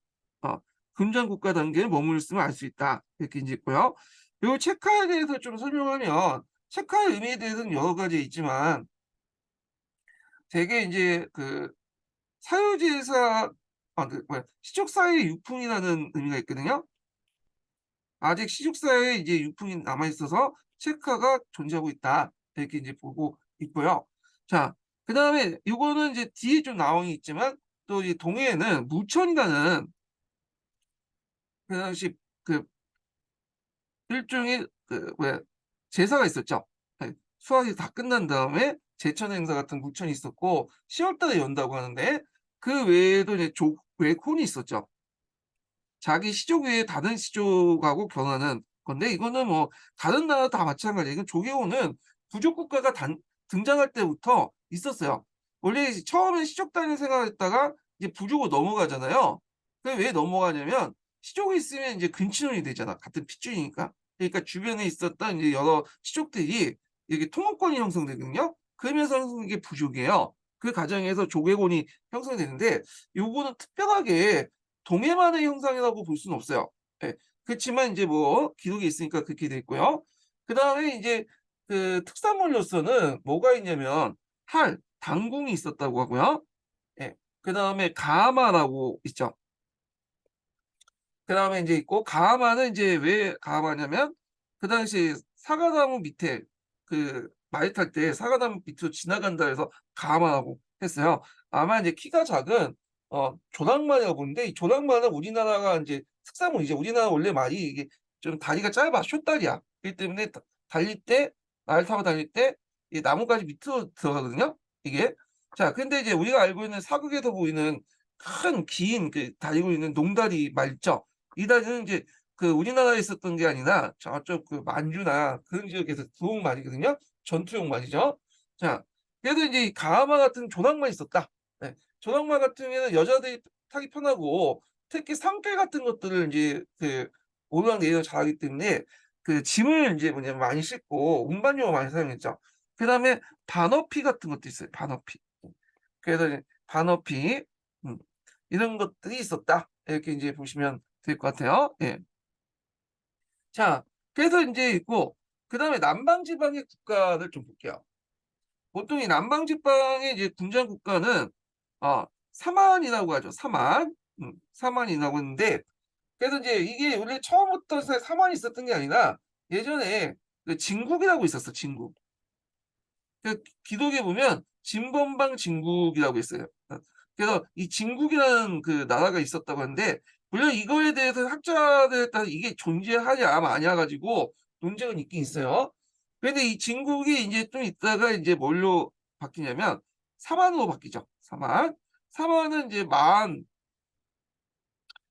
군장 국가 단계에 머물러 있음을 알 수 있다, 이렇게 이제 있고요. 요 체카에 대해서 좀 설명하면 체카의 의미에 대해서는 여러 가지 있지만 대개 인제 사유지사 시족사의 유품이라는 의미가 있거든요. 아직 시족사에 이제 유품이 남아 있어서 체카가 존재하고 있다, 이렇게 인제 보고 있고요. 자, 그다음에 요거는 이제 뒤에 좀 나온 있지만 또 이 동해에는 무천이라는 그 당시 그 일종의 제사가 있었죠. 예. 수학이 다 끝난 다음에 제천 행사 같은 무천이 있었고 10월 달에 연다고 하는데 그 외에도 이제 외혼이 있었죠. 자기 시족 외에 다른 시족하고 결혼하는 건데 이거는 뭐 다른 나라 다 마찬가지예요. 이건 조계호는 부족 국가가 등장할 때부터 있었어요. 원래 처음에 시족 단위 생활했다가 이제 부족으로 넘어가잖아요. 그게 왜 넘어가냐면 시족이 있으면 이제 근친혼이 되잖아, 같은 핏줄이니까. 그러니까 주변에 있었던 이제 여러 시족들이 이게 통합권이 형성되거든요. 그러면서 형성된 게 부족이에요. 그 과정에서 조계곤이 형성되는데 요거는 특별하게 동해만의 형상이라고 볼 수는 없어요. 예. 그렇지만 인제 뭐 기록이 있으니까 그렇게 돼 있고요. 그다음에 인제 특산물로서는 뭐가 있냐면 당궁이 있었다고 하고요. 예. 그다음에 가마라고 있죠. 그다음에 인제 있고, 가마는 인제 왜 가마냐면 그 당시에 사과나무 밑에 말 탈 때 사과나무 밑으로 지나간다 해서 가마라고 했어요. 아마 인제 키가 작은 조랑말이라고 부르는데 이 조랑말은 우리나라가 인제 특산물이죠. 우리나라 원래 말이 이게 좀 다리가 짧아 숏다리야. 그렇기 때문에 달릴 때, 말 타고 다닐 때 이 나뭇가지 밑으로 들어가거든요, 이게. 자, 근데 이제 우리가 알고 있는 사극에서 보이는 큰 긴 다니고 있는 농다리 말 있죠. 이 다리는 이제 그 우리나라에 있었던 게 아니라 저쪽 그 만주나 그런 지역에서 들어온 말이거든요. 전투용 말이죠. 자, 그래도 이제 이 가하마 같은 조랑말이 있었다. 네. 조랑말 같은 경우에는 여자들이 타기 편하고 특히 산길 같은 것들을 이제 그 오르락내리락 잘하기 때문에 그 짐을 이제 뭐냐면 많이 싣고 운반용으로 많이 사용했죠. 그다음에 반어피 같은 것도 있어요. 반어피. 그래서 이제 반어피 음, 이런 것들이 있었다. 이렇게 이제 보시면 될 것 같아요. 예. 자, 그래서 인제 있고 그다음에 남방 지방의 국가를 좀 볼게요. 보통 이 남방 지방의 이제 군장 국가는 사만이라고 하죠. 사만. 사만이라고 하는데 그래서 이제 이게 원래 처음부터 사만이 있었던 게 아니라 예전에 그 진국이라고 있었어, 진국. 그 기록에 보면 진번방 진국이라고 있어요. 그래서 이 진국이라는 그 나라가 있었다고 하는데 물론 이거에 대해서 학자들에 따라 이게 존재하냐 마냐 가지고 논쟁은 있긴 있어요. 그런데 이 진국이 인제 좀 있다가 인제 뭘로 바뀌냐면 사만으로 바뀌죠. 사만. 사만은 인제 만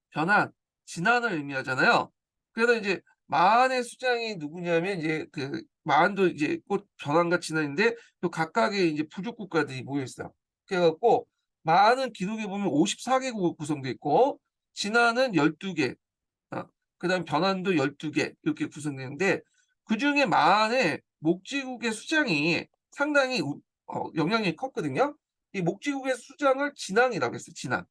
변환, 진환을 의미하잖아요. 그래서 이제 마한의 수장이 누구냐면 이제 그 마한도 이제 곧 변환과 진환인데 또 각각의 이제 부족 국가들이 모여 있어요. 그래 갖고 마한은 기록에 보면 54 개국으로 구성돼 있고 진화는 12 개, 어 그다음에 변환도 12개 이렇게 구성되는데 그중에 마한의 목지국의 수장이 상당히 영향력이 컸거든요. 이 목지국의 수장을 진앙이라고 했어요, 진앙.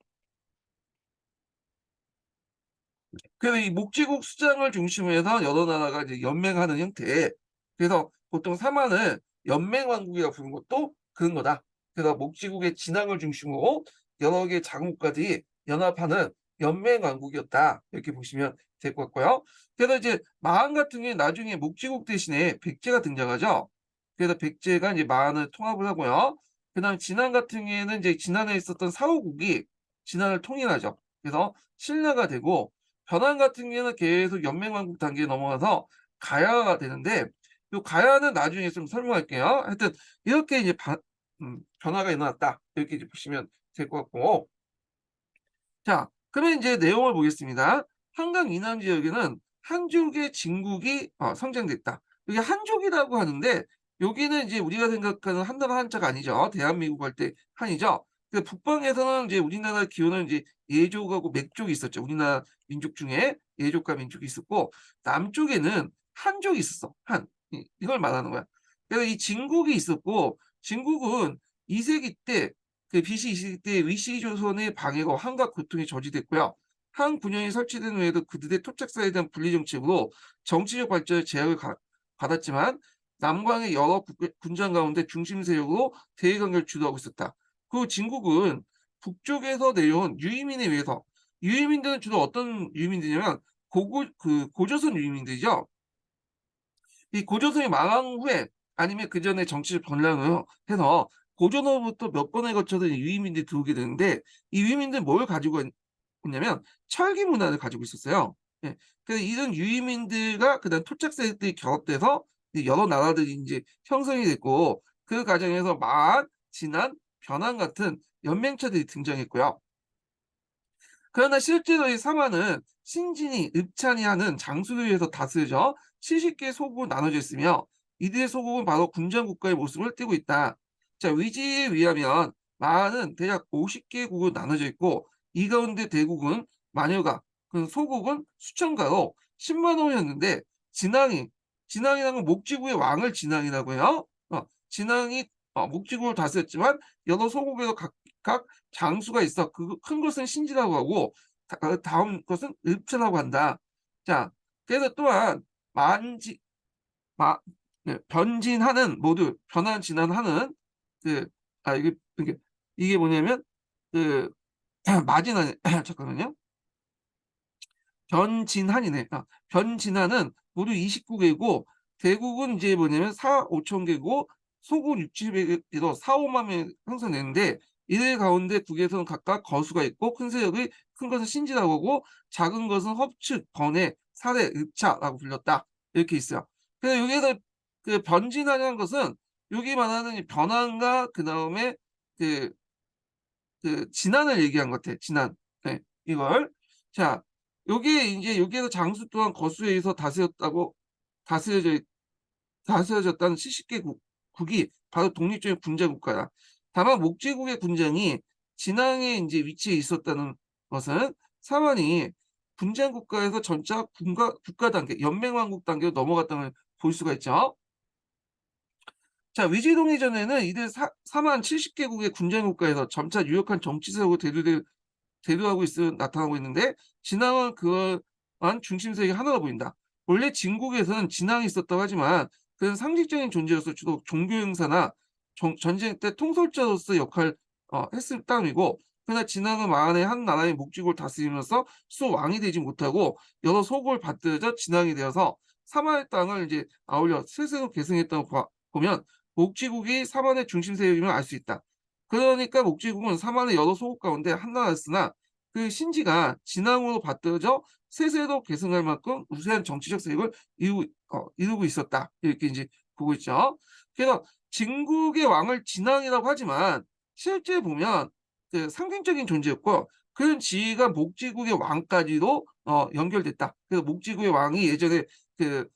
그래서 이 목지국 수장을 중심으로 해서 여러 나라가 이제 연맹하는 형태. 그래서 보통 사만을 연맹왕국이라고 부르는 것도 그런 거다. 그래서 목지국의 진앙을 중심으로 여러 개의 장국가들이 연합하는 연맹왕국이었다. 이렇게 보시면 될 것 같고요. 그래서 이제 마한 같은 경우에 나중에 목지국 대신에 백제가 등장하죠. 그래서 백제가 이제 마한을 통합을 하고요. 그다음에 진안 같은 경우에는 이제 진안에 있었던 사후국이 진안을 통일하죠. 그래서 신라가 되고 변환 같은 경우에는 계속 연맹왕국 단계에 넘어가서 가야가 되는데 요 가야는 나중에 좀 설명할게요. 하여튼 이렇게 이제 변화가 일어났다. 이렇게 이제 보시면 될 것 같고 자, 그러면 이제 내용을 보겠습니다. 한강 이남 지역에는 한족의 진국이 성장됐다. 이게 한족이라고 하는데 여기는 이제 우리가 생각하는 한나라 한자가 아니죠. 대한민국 할 때 한이죠. 그 북방에서는 이제 우리나라 기원은 이제 예족하고 맥족이 있었죠. 우리나라 민족 중에 예족과 민족이 있었고 남쪽에는 한족이 있었어. 한. 이걸 말하는 거야. 그래서 이 진국이 있었고 진국은 2세기 때 그 BC 20세기 때 위시 조선의 방해가 한과 고통에 저지됐고요. 한 군영이 설치된 후에도 그들의 토착사에 대한 분리 정책으로 정치적 발전에 제약을 받았지만 남광의 여러 군장 가운데 중심 세력으로 대외 관계를 주도하고 있었다. 그 진국은 북쪽에서 내려온 유이민에 의해서 유이민들은 주로 어떤 유이민들이냐면 고조선 유이민들이죠. 이 고조선이 망한 후에 아니면 그 전에 정치적 변란을 해서 고조선으로부터 몇 번에 걸쳐서 유이민들이 들어오게 되는데 이 유이민들은 뭘 가지고 있냐면 철기 문화를 가지고 있었어요. 예. 그래서 이런 유이민들과 그다음 토착 세력들이 결합돼서 이 여러 나라들이 인제 형성이 됐고 그 과정에서 만, 진안, 변환 같은 연맹체들이 등장했고요. 그러나 실제로 이 사마는 신진이, 읍찬이 하는 장수를 위해서 다스려져 70개의 소국으로 나눠져 있으며 이들의 소국은 바로 군장국가의 모습을 띠고 있다. 자, 위지에 의하면 마하는 대략 50개국으로 나눠져 있고 이 가운데 대국은 마녀가, 그 소국은 수천가로 10만 원이었는데 진앙이, 진앙이라는 건 목지구의 왕을 진앙이라고 해요. 진앙이 목지구를 다스렸지만 여러 소국에서 각각 장수가 있어. 그 큰 것은 신지라고 하고 다음 것은 읍체라고 한다. 자, 그래서 또한 만지 마 네, 변진하는 모두 변환 진환하는 그 이게 뭐냐면 그 마진하는 잠깐만요. 변진한이네. 변진한은 모두 29개고 대국은 이제 뭐냐면 4-5천 개고 소국 60에서 4-5만 명이 형성되는데 이들 가운데 국에서는 각각 거수가 있고 큰 세력의 큰 것은 신지라고 하고 작은 것은 허축, 번외, 사례, 읍차라고 불렸다. 이렇게 있어요. 그래서 여기에서 그 변진하는 것은 여기 말하는 이 변환과 그다음에 그 진안을 얘기한 것 같아. 진안. 네, 이걸. 자, 요게 인제 여기에서 장수 또한 거수에 의해서 다스려져 다스려졌다는 70개 국이 바로 독립적인 군자 국가다. 다만 목제국의 군장이 진앙에 인제 위치해 있었다는 것은 사만이 군장 국가에서 점차 국가 단계, 연맹왕국 단계로 넘어갔다는 걸 볼 수가 있죠. 자, 위지동이 전에는 이들 사만 70개국의 군장 국가에서 점차 유력한 정치 세력으로 대두하고 나타나고 있는데, 진앙은 그러한 중심 세력의 하나로 보인다. 원래 진국에서는 진앙이 있었다고 하지만 그는 상징적인 존재로서 주로 종교 행사나 전쟁 때 통솔자로서 역할을 했을 따름이고, 그러나 진앙은 만에 한 나라의 목적을 다스리면서 스스로 왕이 되지 못하고 여러 소국을 받들어져 진앙이 되어서 사마의 땅을 이제 아울러 스스로 계승했다고 보면 목지국이 사만의 중심 세력임을 알 수 있다. 그러니까 목지국은 사만의 여러 소국 가운데 하나였으나 그 신지가 진앙으로 받들어져 세세도 계승할 만큼 우세한 정치적 세력을 이루고 있었다. 이렇게 이제 보고 있죠. 그래서 진국의 왕을 진앙이라고 하지만 실제 보면 그 상징적인 존재였고, 그런 지위가 목지국의 왕까지도 연결됐다. 그래서 목지국의 왕이 예전에 그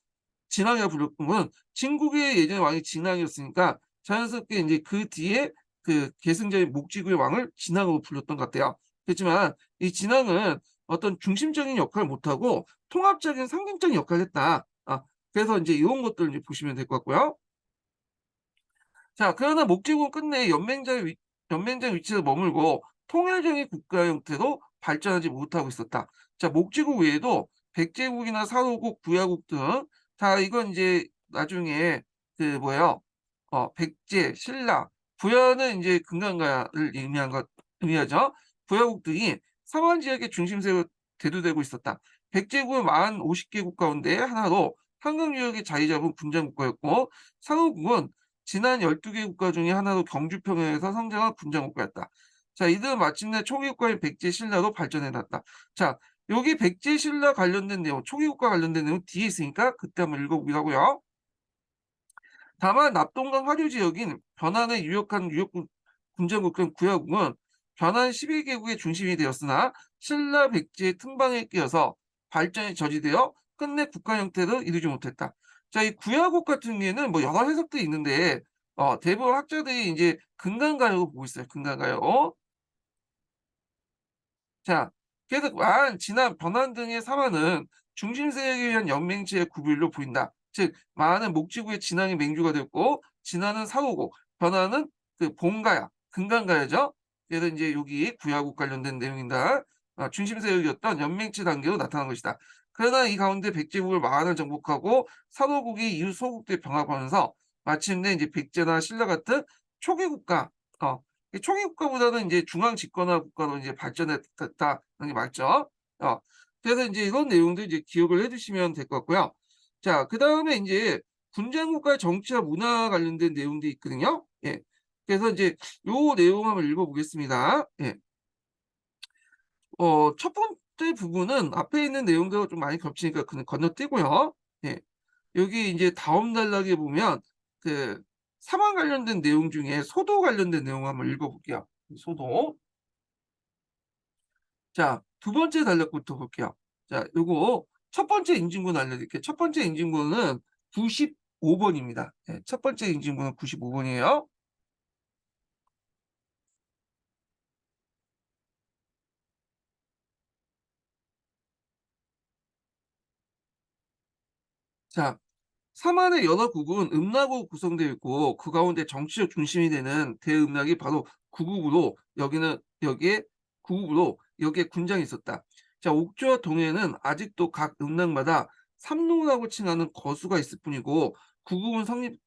진앙이라고 부르면 진국의 예전의 왕이 진앙이었으니까 자연스럽게 이제 그 뒤에 그 계승자인 목지국의 왕을 진앙으로 불렀던 것 같아요. 그렇지만 이 진앙은 어떤 중심적인 역할을 못하고 통합적인 상징적인 역할을 했다. 그래서 이제 이런 것들을 이제 보시면 될 것 같고요. 자, 그러나 목제국은 끝내 연맹자의 위치에 머물고 통일적인 국가 형태로 발전하지 못하고 있었다. 자, 목제국 외에도 백제국이나 사로국, 부야국 등 다 이건 이제 나중에 그 뭐예요? 백제, 신라, 부여는 이제 금강가를 의미하죠. 부여국들이 삼한 지역의 중심 세력으로 대두되고 있었다. 백제국은 만 50개국 가운데 하나로 한강 유역에 자리 잡은 군장 국가였고, 사로국은 지난 12개 국가 중에 하나로 경주평양에서 성장한 군장 국가였다. 자, 이들은 마침내 초기 국가인 백제 신라로 발전해 났다. 자, 여기 백제 신라 관련된 내용, 초기 국가 관련된 내용 뒤에 있으니까 그때 한번 읽어보기로 하고요. 다만 납동강 하류 지역인 변환의 유력한 군장국가인 구야국은 변환 11개국의 중심이 되었으나 신라 백제의 틈방에 끼어서 발전이 저지되어 끝내 국가 형태를 이루지 못했다. 자, 이 구야국 같은 경우에는 뭐 여러 해석들이 있는데 대부분 학자들이 이제 금강가요로 보고 있어요. 금강가요. 자, 그래서 지난 변환 등의 사화는 중심 세력에 의한 연맹체의 구별로 보인다. 즉, 마는 목지구의 진앙이 맹주가 됐고, 진화는 사고고, 변화는 그 본가야, 금강가야죠. 그래서 이제 여기 구야국 관련된 내용이다. 중심 세력이었던 연맹체 단계로 나타난 것이다. 그러나 이 가운데 백제국을 마한을 정복하고 사도국이 이후 소국들에 병합하면서 마침내 이제 백제나 신라 같은 초기 국가, 어, 초기 국가보다는 이제 중앙 집권화 국가로 이제 발전했다는 게 맞죠. 그래서 이제 이런 내용도 이제 기억을 해두시면 될 것 같고요. 자, 그 다음에 이제 군장 국가의 정치와 문화 관련된 내용도 있거든요. 예. 그래서 이제 요 내용 한번 읽어보겠습니다. 예. 첫 번째 부분은 앞에 있는 내용들과 좀 많이 겹치니까 그냥 건너뛰고요. 예. 여기 이제 다음 단락에 보면 그 사망 관련된 내용 중에 소도 관련된 내용 한번 읽어볼게요. 소도. 자, 두 번째 단락부터 볼게요. 자, 요거 첫 번째 인증번 알려드릴게요. 첫 번째 인증번은 95번입니다. 네, 첫 번째 인증번은 95번이에요. 자, 사만의 여러 국은 음락으로 구성되어 있고 그 가운데 정치적 중심이 되는 대음락이 바로 구국으로 여기에 군장이 있었다. 자, 옥조와 동해는 아직도 각 음락마다 삼로라고 칭하는 거수가 있을 뿐이고 구국은 성립은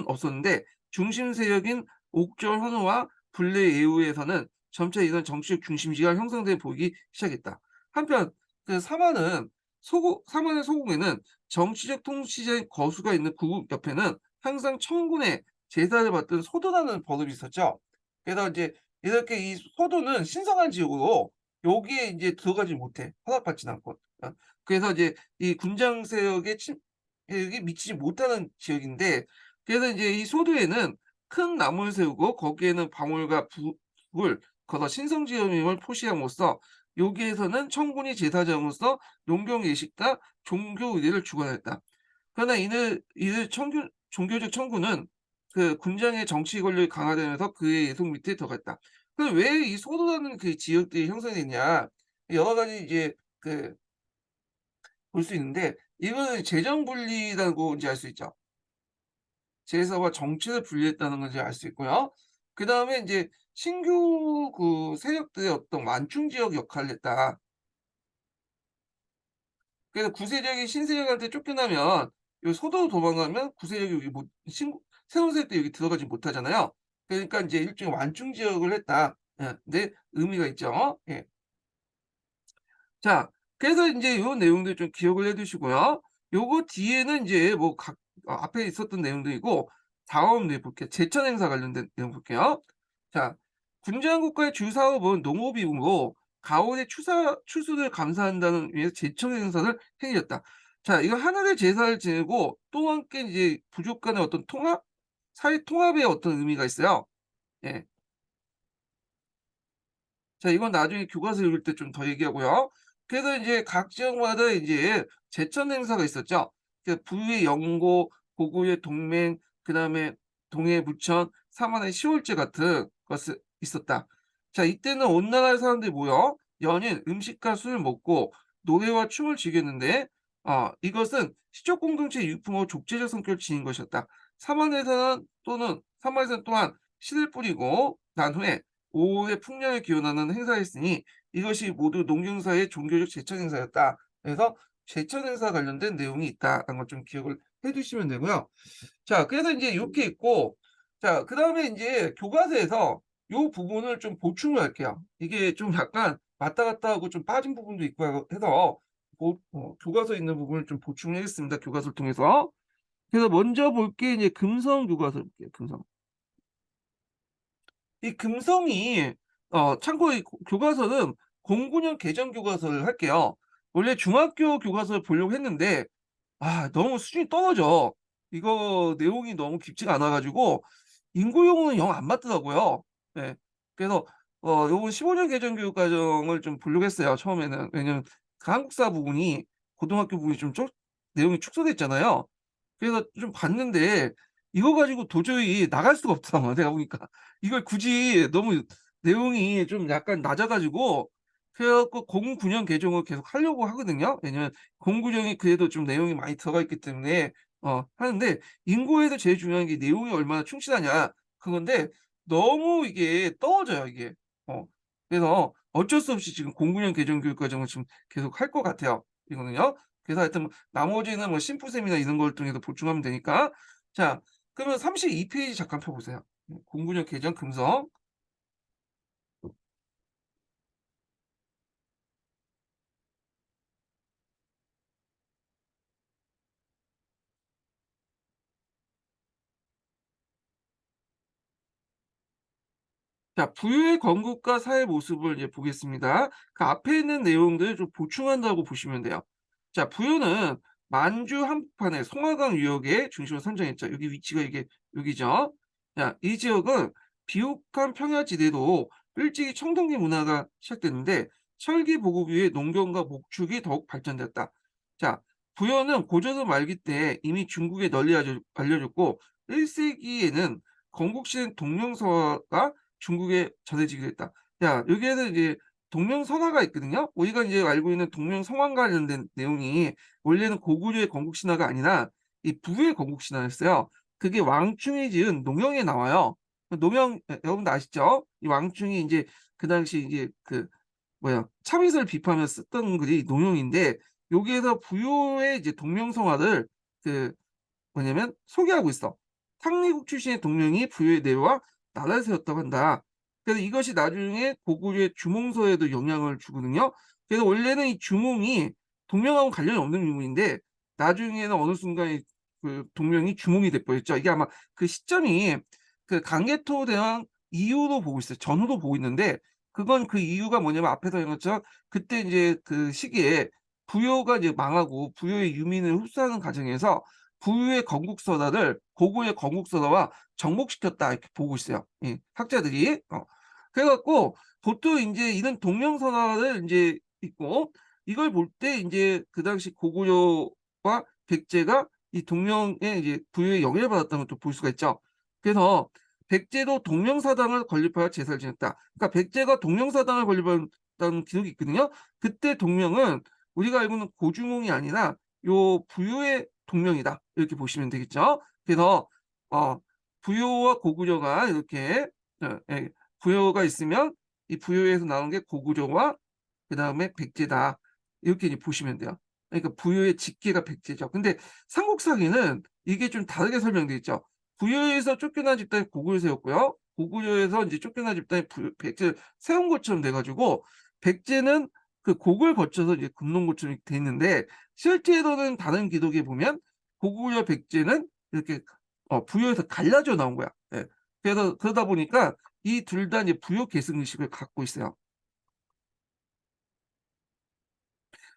없었는데, 중심 세력인 옥조 현우와 불레 예우에서는 점차 이런 정치적 중심지가 형성돼 보이기 시작했다. 한편 그 사만의 소국에는 정치적 통치자의 거수가 있는 구국 옆에는 항상 청군의 제사를 받던 소도라는 버릇이 있었죠. 그래서 이제 이렇게 이 소도는 신성한 지역으로 여기에 이제 들어가지 못해. 허락받지 않고. 그래서 이제 이 군장 세력에 세력이 미치지 못하는 지역인데, 그래서 이제 이 소도에는 큰 나무를 세우고 거기에는 방울과 북을 걸어 신성지음임을 표시함으로써 여기에서는 청군이 제사장으로서 농경 예식과 종교 의례를 주관했다. 그러나 이들 종교적 청구는 그 군장의 정치 권력이 강화되면서 그의 예속 밑에 들어갔다. 그럼 왜 이 소도라는 그 지역들이 형성이 됐냐? 여러 가지 이제 그 볼 수 있는데 이거는 재정 분리라고 이제 알 수 있죠. 제사와 정치를 분리했다는 걸 이제 알 수 있고요. 그다음에 인제 신규 그 세력들의 어떤 완충 지역 역할을 했다. 그래서 구세력이 신세력한테 쫓겨나면 요 소도로 도망가면 구세력이 여기 못 신 새로운 세력들이 여기 들어가지 못하잖아요. 그러니까 인제 일종의 완충 지역을 했다. 예. 네 의미가 있죠. 예. 자 그래서 인제 요 내용들 좀 기억을 해 두시고요. 요거 뒤에는 인제 뭐 앞에 있었던 내용들이고 다음 네 볼게요. 제천 행사 관련된 내용 볼게요. 자 군장 국가의 주 사업은 농업이므로 가을의 추수를 감사한다는 의미에서 제천 행사를 행했다. 자 이거 하늘의 제사를 지내고 또 함께 이제 부족 간의 어떤 통합? 사회 통합의 어떤 의미가 있어요. 예. 자 이건 나중에 교과서 읽을 때 좀 더 얘기하고요. 그래서 인제 각 지역마다 인제 제천 행사가 있었죠. 그 부의 영고, 고구의 동맹, 그다음에 동해 무천, 삼한의 시월제 같은 것이 있었다. 자 이때는 온 나라의 사람들이 모여 연인, 음식과 술을 먹고 노래와 춤을 즐겼는데 이것은 시족 공동체의 유품으로 족제적 성격을 지닌 것이었다. 삼한에서는 또한 씨를 뿌리고 난 후에 오후의 풍년을 기원하는 행사였으니 이것이 모두 농경사의 종교적 제천 행사였다. 그래서 제천 행사 관련된 내용이 있다라는 걸 좀 기억을 해 두시면 되고요. 자 그래서 인제 요렇게 있고 자 그다음에 인제 교과서에서 요 부분을 좀 보충을 할게요. 이게 좀 약간 왔다 갔다 하고 좀 빠진 부분도 있고 해서 교과서에 있는 부분을 좀 보충을 하겠습니다, 교과서를 통해서. 그래서 먼저 볼 게 이제 금성 교과서 볼게요, 금성. 이 금성이 참고로 이 교과서는 09년 개정 교과서를 할게요. 원래 중학교 교과서를 보려고 했는데 너무 수준이 떨어져. 이거 내용이 너무 깊지가 않아 가지고 인구용어는 영 안 맞더라고요. 예. 그래서 요번 15년 개정 교육 과정을 좀 보려고 했어요 처음에는. 왜냐면 그 한국사 부분이 고등학교 부분이 좀 내용이 축소됐잖아요. 그래서 좀 봤는데 이거 가지고 도저히 나갈 수가 없더라고요 내가 보니까. 이걸 굳이 너무 내용이 좀 약간 낮아 가지고 그래 갖고 09년 개정을 계속 하려고 하거든요. 왜냐면 09년이 그래도 좀 내용이 많이 들어가 있기 때문에 하는데 인고에서 제일 중요한 게 내용이 얼마나 충실하냐 그건데 너무 이게 떨어져요 이게. 어 그래서 어쩔 수 없이 지금 09년 개정 교육 과정을 지금 계속 할 것 같아요 이거는요. 그래서 하여튼 뭐 나머지는 뭐 심플셈이나 이런 걸 통해서 보충하면 되니까. 자 그러면 32 페이지 잠깐 펴 보세요. 09년 개정 금성. 자 부유의 건국과 사회 모습을 이제 보겠습니다. 그 앞에 있는 내용들을 좀 보충한다고 보시면 돼요. 자 부유는 만주 한복판의 송화강 유역의 중심을 선정했죠. 여기 위치가 이게 여기죠. 자 이 지역은 비옥한 평야지대로 일찍이 청동기 문화가 시작됐는데 철기 보급 이후에 농경과 목축이 더욱 발전됐다. 자 부여는 고조선 말기 때 이미 중국에 널리 알려졌고 1 세기에는 건국시대 동명서가 중국에 전해지기도 했다. 자 여기에는 이제 동명선화가 있거든요. 우리가 이제 알고 있는 동명성왕 관련된 내용이 원래는 고구려의 건국신화가 아니라 이 부의 건국신화였어요. 그게 왕충이 지은 농영에 나와요. 농영 여러분들 아시죠? 이 왕충이 인제 그 당시 이제 그 뭐야 참의를 비판하면서 썼던 글이 농영인데 여기에서 부유의 이제 동명성화를 그 뭐냐면 소개하고 있어. 탕리국 출신의 동명이 부유의 내와 나라를 세웠다고 한다. 그래서 이것이 나중에 고구려의 주몽서에도 영향을 주거든요. 그래서 원래는 이 주몽이 동명하고는 관련이 없는 유물인데 나중에는 어느 순간 그 동명이 주몽이 돼 버렸죠. 이게 아마 그 시점이 그 강개토 대왕 이후로 보고 있어요. 전후로 보고 있는데 그건 그 이유가 뭐냐면 앞에서 얘기한 것처럼 그때 인제 그 시기에 부여가 이제 망하고 부여의 유민을 흡수하는 과정에서 부유의 건국선화를 고구려의 건국선화와 접목시켰다 이렇게 보고 있어요 이 학자들이. 그래 갖고 보통 인제 이런 동명선화를 인제 있고, 이걸 볼 때 인제 그 당시 고구려와 백제가 이 동명의 이제 부유에 영향을 받았다는 것도 볼 수가 있죠. 그래서 백제도 동명사당을 건립하여 제사를 지냈다. 그러니까 백제가 동명사당을 건립했다는 기록이 있거든요. 그때 동명은 우리가 알고는 고주몽이 아니라 요 부유의 동명이다, 이렇게 보시면 되겠죠. 그래서 부유와 고구려가 이렇게 예, 부유가 있으면 이 부유에서 나온 게 고구려와 그다음에 백제다, 이렇게 이제 보시면 돼요. 그러니까 부유의 직계가 백제죠. 근데 삼국사기는 이게 좀 다르게 설명돼 있죠. 부유에서 쫓겨난 집단이 고구려 세웠고요. 고구려에서 인제 쫓겨난 집단이 백제를 세운 것처럼 돼 가지고, 백제는 그 곡을 거쳐서 이제 굽는 것처럼 돼 있는데, 실제로는 다른 기록에 보면 고구려, 백제는 이렇게 부유에서 갈라져 나온 거야. 예. 그래서 그러다 보니까 이 둘 다 이제 부유 계승 의식을 갖고 있어요.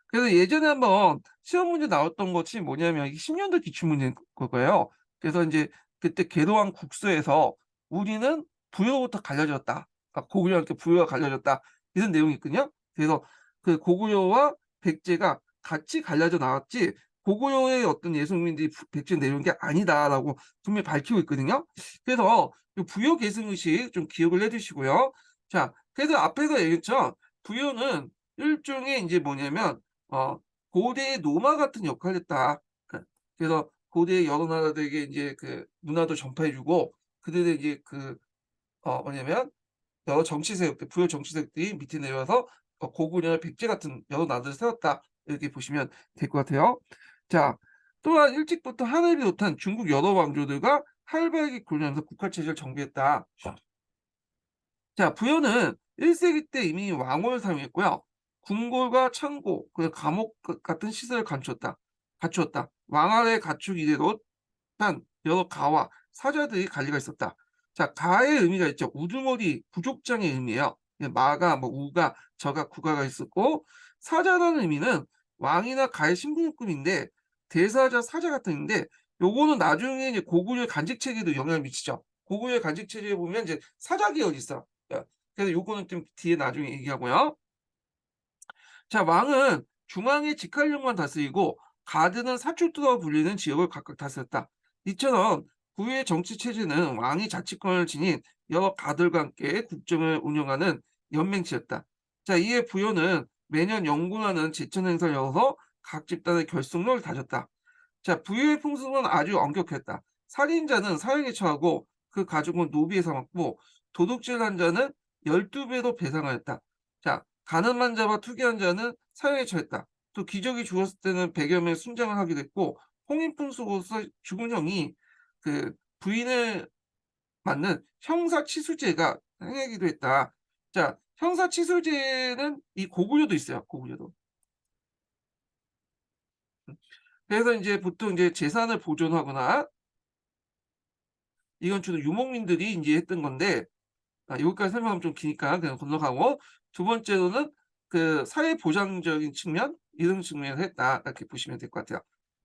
그래서 예전에 한번 시험 문제 나왔던 것이 뭐냐면, 이게 10 년도 기출 문제인 거예요. 그래서 인제 그때 계도한 국서에서 "우리는 부여로부터 갈라졌다. 그러니까 고구려한테 부여가 갈라졌다." 이런 내용이 있거든요. 그래서 그 고구려와 백제가 같이 갈라져 나왔지, 고구려의 어떤 예술민들이 백제를 내려온 게 아니다라고 분명히 밝히고 있거든요. 그래서 요 부여 계승 의식 좀 기억을 해 두시고요. 자, 그래서 앞에서 얘기했죠. 부여는 일종의 인제 뭐냐면 어 고대의 노마 같은 역할을 했다. 예. 그래서 고대의 여러 나라들에게 인제 그 문화도 전파해 주고, 그들의 이제 뭐냐면 여러 정치 세력들, 부여 정치 세력들이 밑에 내려와서 고구려나 백제 같은 여러 나라들을 세웠다, 이렇게 보시면 될 것 같아요. 자, 또한 일찍부터 하늘을 비롯한 중국 여러 왕조들과 활발하게 교류하면서 국가 체제를 정비했다. 자, 부여는 1 세기 때 이미 왕호를 사용했고요. 궁궐과 창고, 그리고 감옥 같은 시설을 갖추었다. 왕 아래 가축 이대로 한 여러 가와 사자들이 관리가 있었다. 자, 가의 의미가 있죠. 우두머리 부족장의 의미예요. 예, 마가 뭐 우가 저가 구가가 있었고, 사자라는 의미는 왕이나 가의 신분급인데, 대사자 사자 같은 의미인데, 요거는 나중에 이제 고구려의 간직 체제에도 영향을 미치죠. 고구려의 간직 체제에 보면 이제 사자 계열이 있어. 예. 그래서 요거는 좀 뒤에 나중에 얘기하고요. 자, 왕은 중앙의 직할령만 다스리고 가드는 사출두라고 불리는 지역을 각각 다스렸다. 이처럼 구의 정치 체제는 왕이 자치권을 지닌 여러 가들과 함께 국정을 운영하는 연맹체였다. 자, 이에 부여는 매년 영군하는 제천 행사를 열어서 각 집단의 결속력을 다졌다. 자, 부유의 풍습은 아주 엄격했다. 살인자는 사형에 처하고 그 가족은 노비에 삼았고, 도둑질한 자는 12배로 배상하였다. 자, 가늠한 자와 투기한 자는 사형에 처했다. 또 기적이 죽었을 때는 100여 명의 순장을 하기도 했고, 홍인풍속으로서 죽은 형이 그 부인을 맞는 형사치수제가 행하기도 했다. 자, 형사치수제는 이 고구려도 있어요, 고구려도. 그래서 인제 보통 이제 재산을 보존하거나, 이건 주로 유목민들이 인제 했던 건데, 여기까지 설명하면 좀 기니까 그냥 건너가고, 두 번째로는 그 사회 보장적인 측면, 이런 측면에서 했다, 이렇게 보시면 될 것 같아요.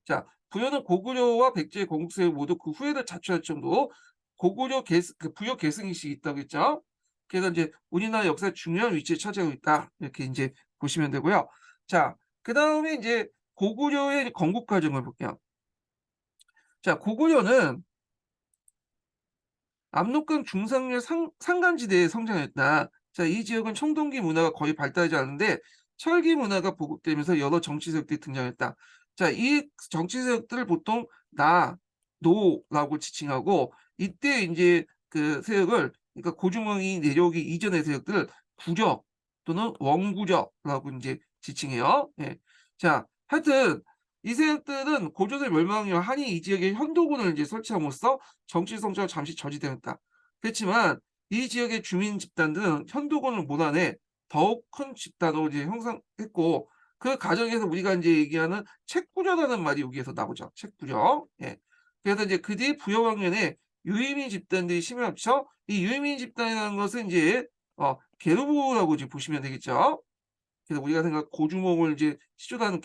자, 부여는 고구려와 백제의 건국사에 모두 그 후예를 자처할 정도로 고구려 부여 계승 의식이 있다고 했죠. 그래서 인제 우리나라 역사에 중요한 위치에 차지하고 있다, 이렇게 인제 보시면 되고요. 자, 그다음에 인제 고구려의 건국 과정을 볼게요. 자, 고구려는 압록강 중상류의 산간지대에 성장했다. 자, 이 지역은 청동기 문화가 거의 발달하지 않은데 철기 문화가 보급되면서 여러 정치 세력들이 등장했다. 자, 이 정치 세력들을 보통 노라고 지칭하고, 이때 인제 그 세력을, 그러니까 고주몽이 내려오기 이전의 세력들을 구려 또는 원구려라고 인제 지칭해요. 예. 자, 하여튼 이 세력들은 고조선 멸망 이후 한이 이 지역에 현도군을 이제 설치함으로써 정치 성장을 잠시 저지되었다. 그렇지만 이 지역의 주민 집단들은 현도군을 몰아내 더욱 큰 집단으로 이제 형성했고, 그 과정에서 우리가 인제 얘기하는 책구려라는 말이 여기에서 나오죠. 책구려. 예. 그래서 이제 그 뒤 부여왕년에 유이민 집단들이 힘을 합쳐 이 유이민 집단이라는 것은 인제 게르부라고 이제 보시면 되겠죠. 그래서 우리가 생각하는 고주몽을 이제 시초하는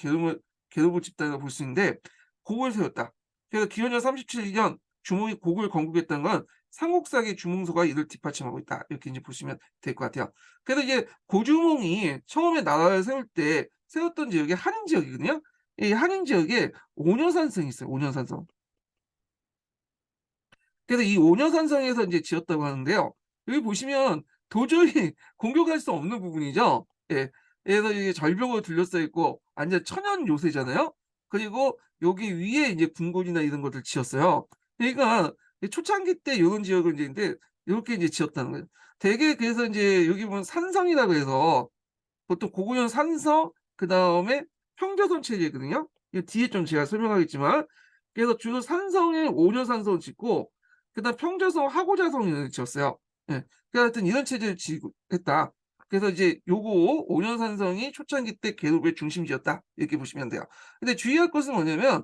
게르부 집단이라고 볼 수 있는데, 고을 세웠다. 그래서 기원전 37년 주몽이 고구려 건국했다는 건 삼국사기 주몽서가 이를 뒷받침하고 있다. 이렇게 이제 보시면 될 것 같아요. 그래서 이제 고주몽이 처음에 나라를 세울 때 세웠던 지역이 한인 지역이거든요. 이 한인 지역에 오녀산성이 있어요. 오녀산성. 그래서 이 오녀산성에서 이제 지었다고 하는데요. 여기 보시면 도저히 공격할 수 없는 부분이죠. 예. 그래서 이게 절벽으로 둘러싸여 있고 완전 천연 요새잖아요. 그리고 여기 위에 이제 궁궐이나 이런 것들 지었어요. 그러니까 이 초창기 때 요런 지역을 인제 요렇게 이제 지었다는 거예요. 되게 그래서 인제 여기 보면 산성이라 그래서 보통 고구려 산성 그다음에 평조선 체제거든요. 이 뒤에 좀 제가 설명하겠지만 그래서 주로 산성에 오녀산성을 짓고 그다음 평조성 하고자성을 지었어요. 예. 그 하여튼 이런 체제를 지고 했다. 그래서 이제 요거 오녀산성이 초창기 때 계급의 중심지였다. 이렇게 보시면 돼요. 근데 주의할 것은 뭐냐면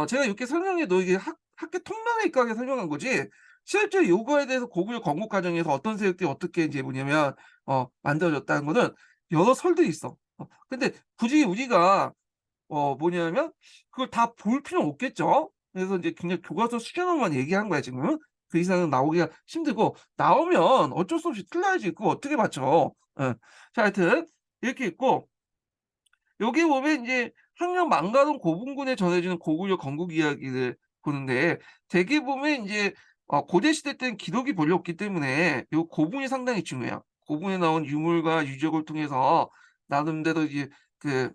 제가 이렇게 설명해도 이게 학계 통념에 입각해 설명한 거지 실제 요거에 대해서 고구려 건국 과정에서 어떤 세력들이 어떻게 인제 뭐냐면 만들어졌다는 거는 여러 설들이 있어. 근데 굳이 우리가 뭐냐면 그걸 다 볼 필요는 없겠죠. 그래서 이제 그냥 교과서 수준으로만 얘기한 거야 지금은. 그 이상은 나오기가 힘들고 나오면 어쩔 수 없이 틀려야지 그거 어떻게 맞춰. 예. 자 하여튼 이렇게 있고 여기 보면 인제 항영 망가동 고분군에 전해지는 고구려 건국 이야기를 보는데 대개 보면 인제 고대 시대 때는 기록이 별로 없기 때문에 요 고분이 상당히 중요해요. 고분에 나온 유물과 유적을 통해서 나름대로 이제 그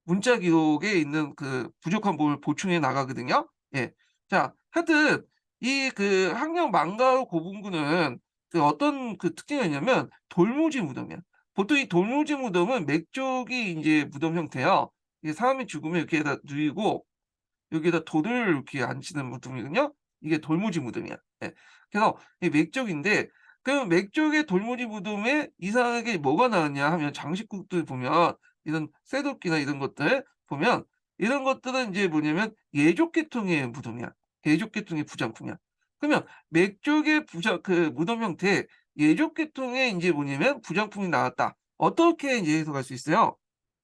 문자 기록에 있는 그 부족한 부분을 보충해 나가거든요. 예. 자 하여튼 이 그 항영 망가로 고분군은 그 어떤 그 특징이 있냐면 돌무지 무덤이야. 보통 이 돌무지 무덤은 맥족이 인제 무덤 형태야. 이게 사람이 죽으면 이렇게에다 누이고 여기에다 돌을 이렇게 앉히는 무덤이거든요. 이게 돌무지 무덤이야. 예. 그래서 이 맥족인데 그 맥족의 돌무지 무덤에 이상하게 뭐가 나왔냐 하면 장식국들 보면 이런 쇠도끼나 이런 것들 보면 이런 것들은 인제 뭐냐면 예족 계통의 무덤이야. 예족 계통의 부장품이야. 그러면 맥족의 부장 그 무덤 형태에 예족 계통의 인제 뭐냐면 부장품이 나왔다. 어떻게 인제 해석할 수 있어요?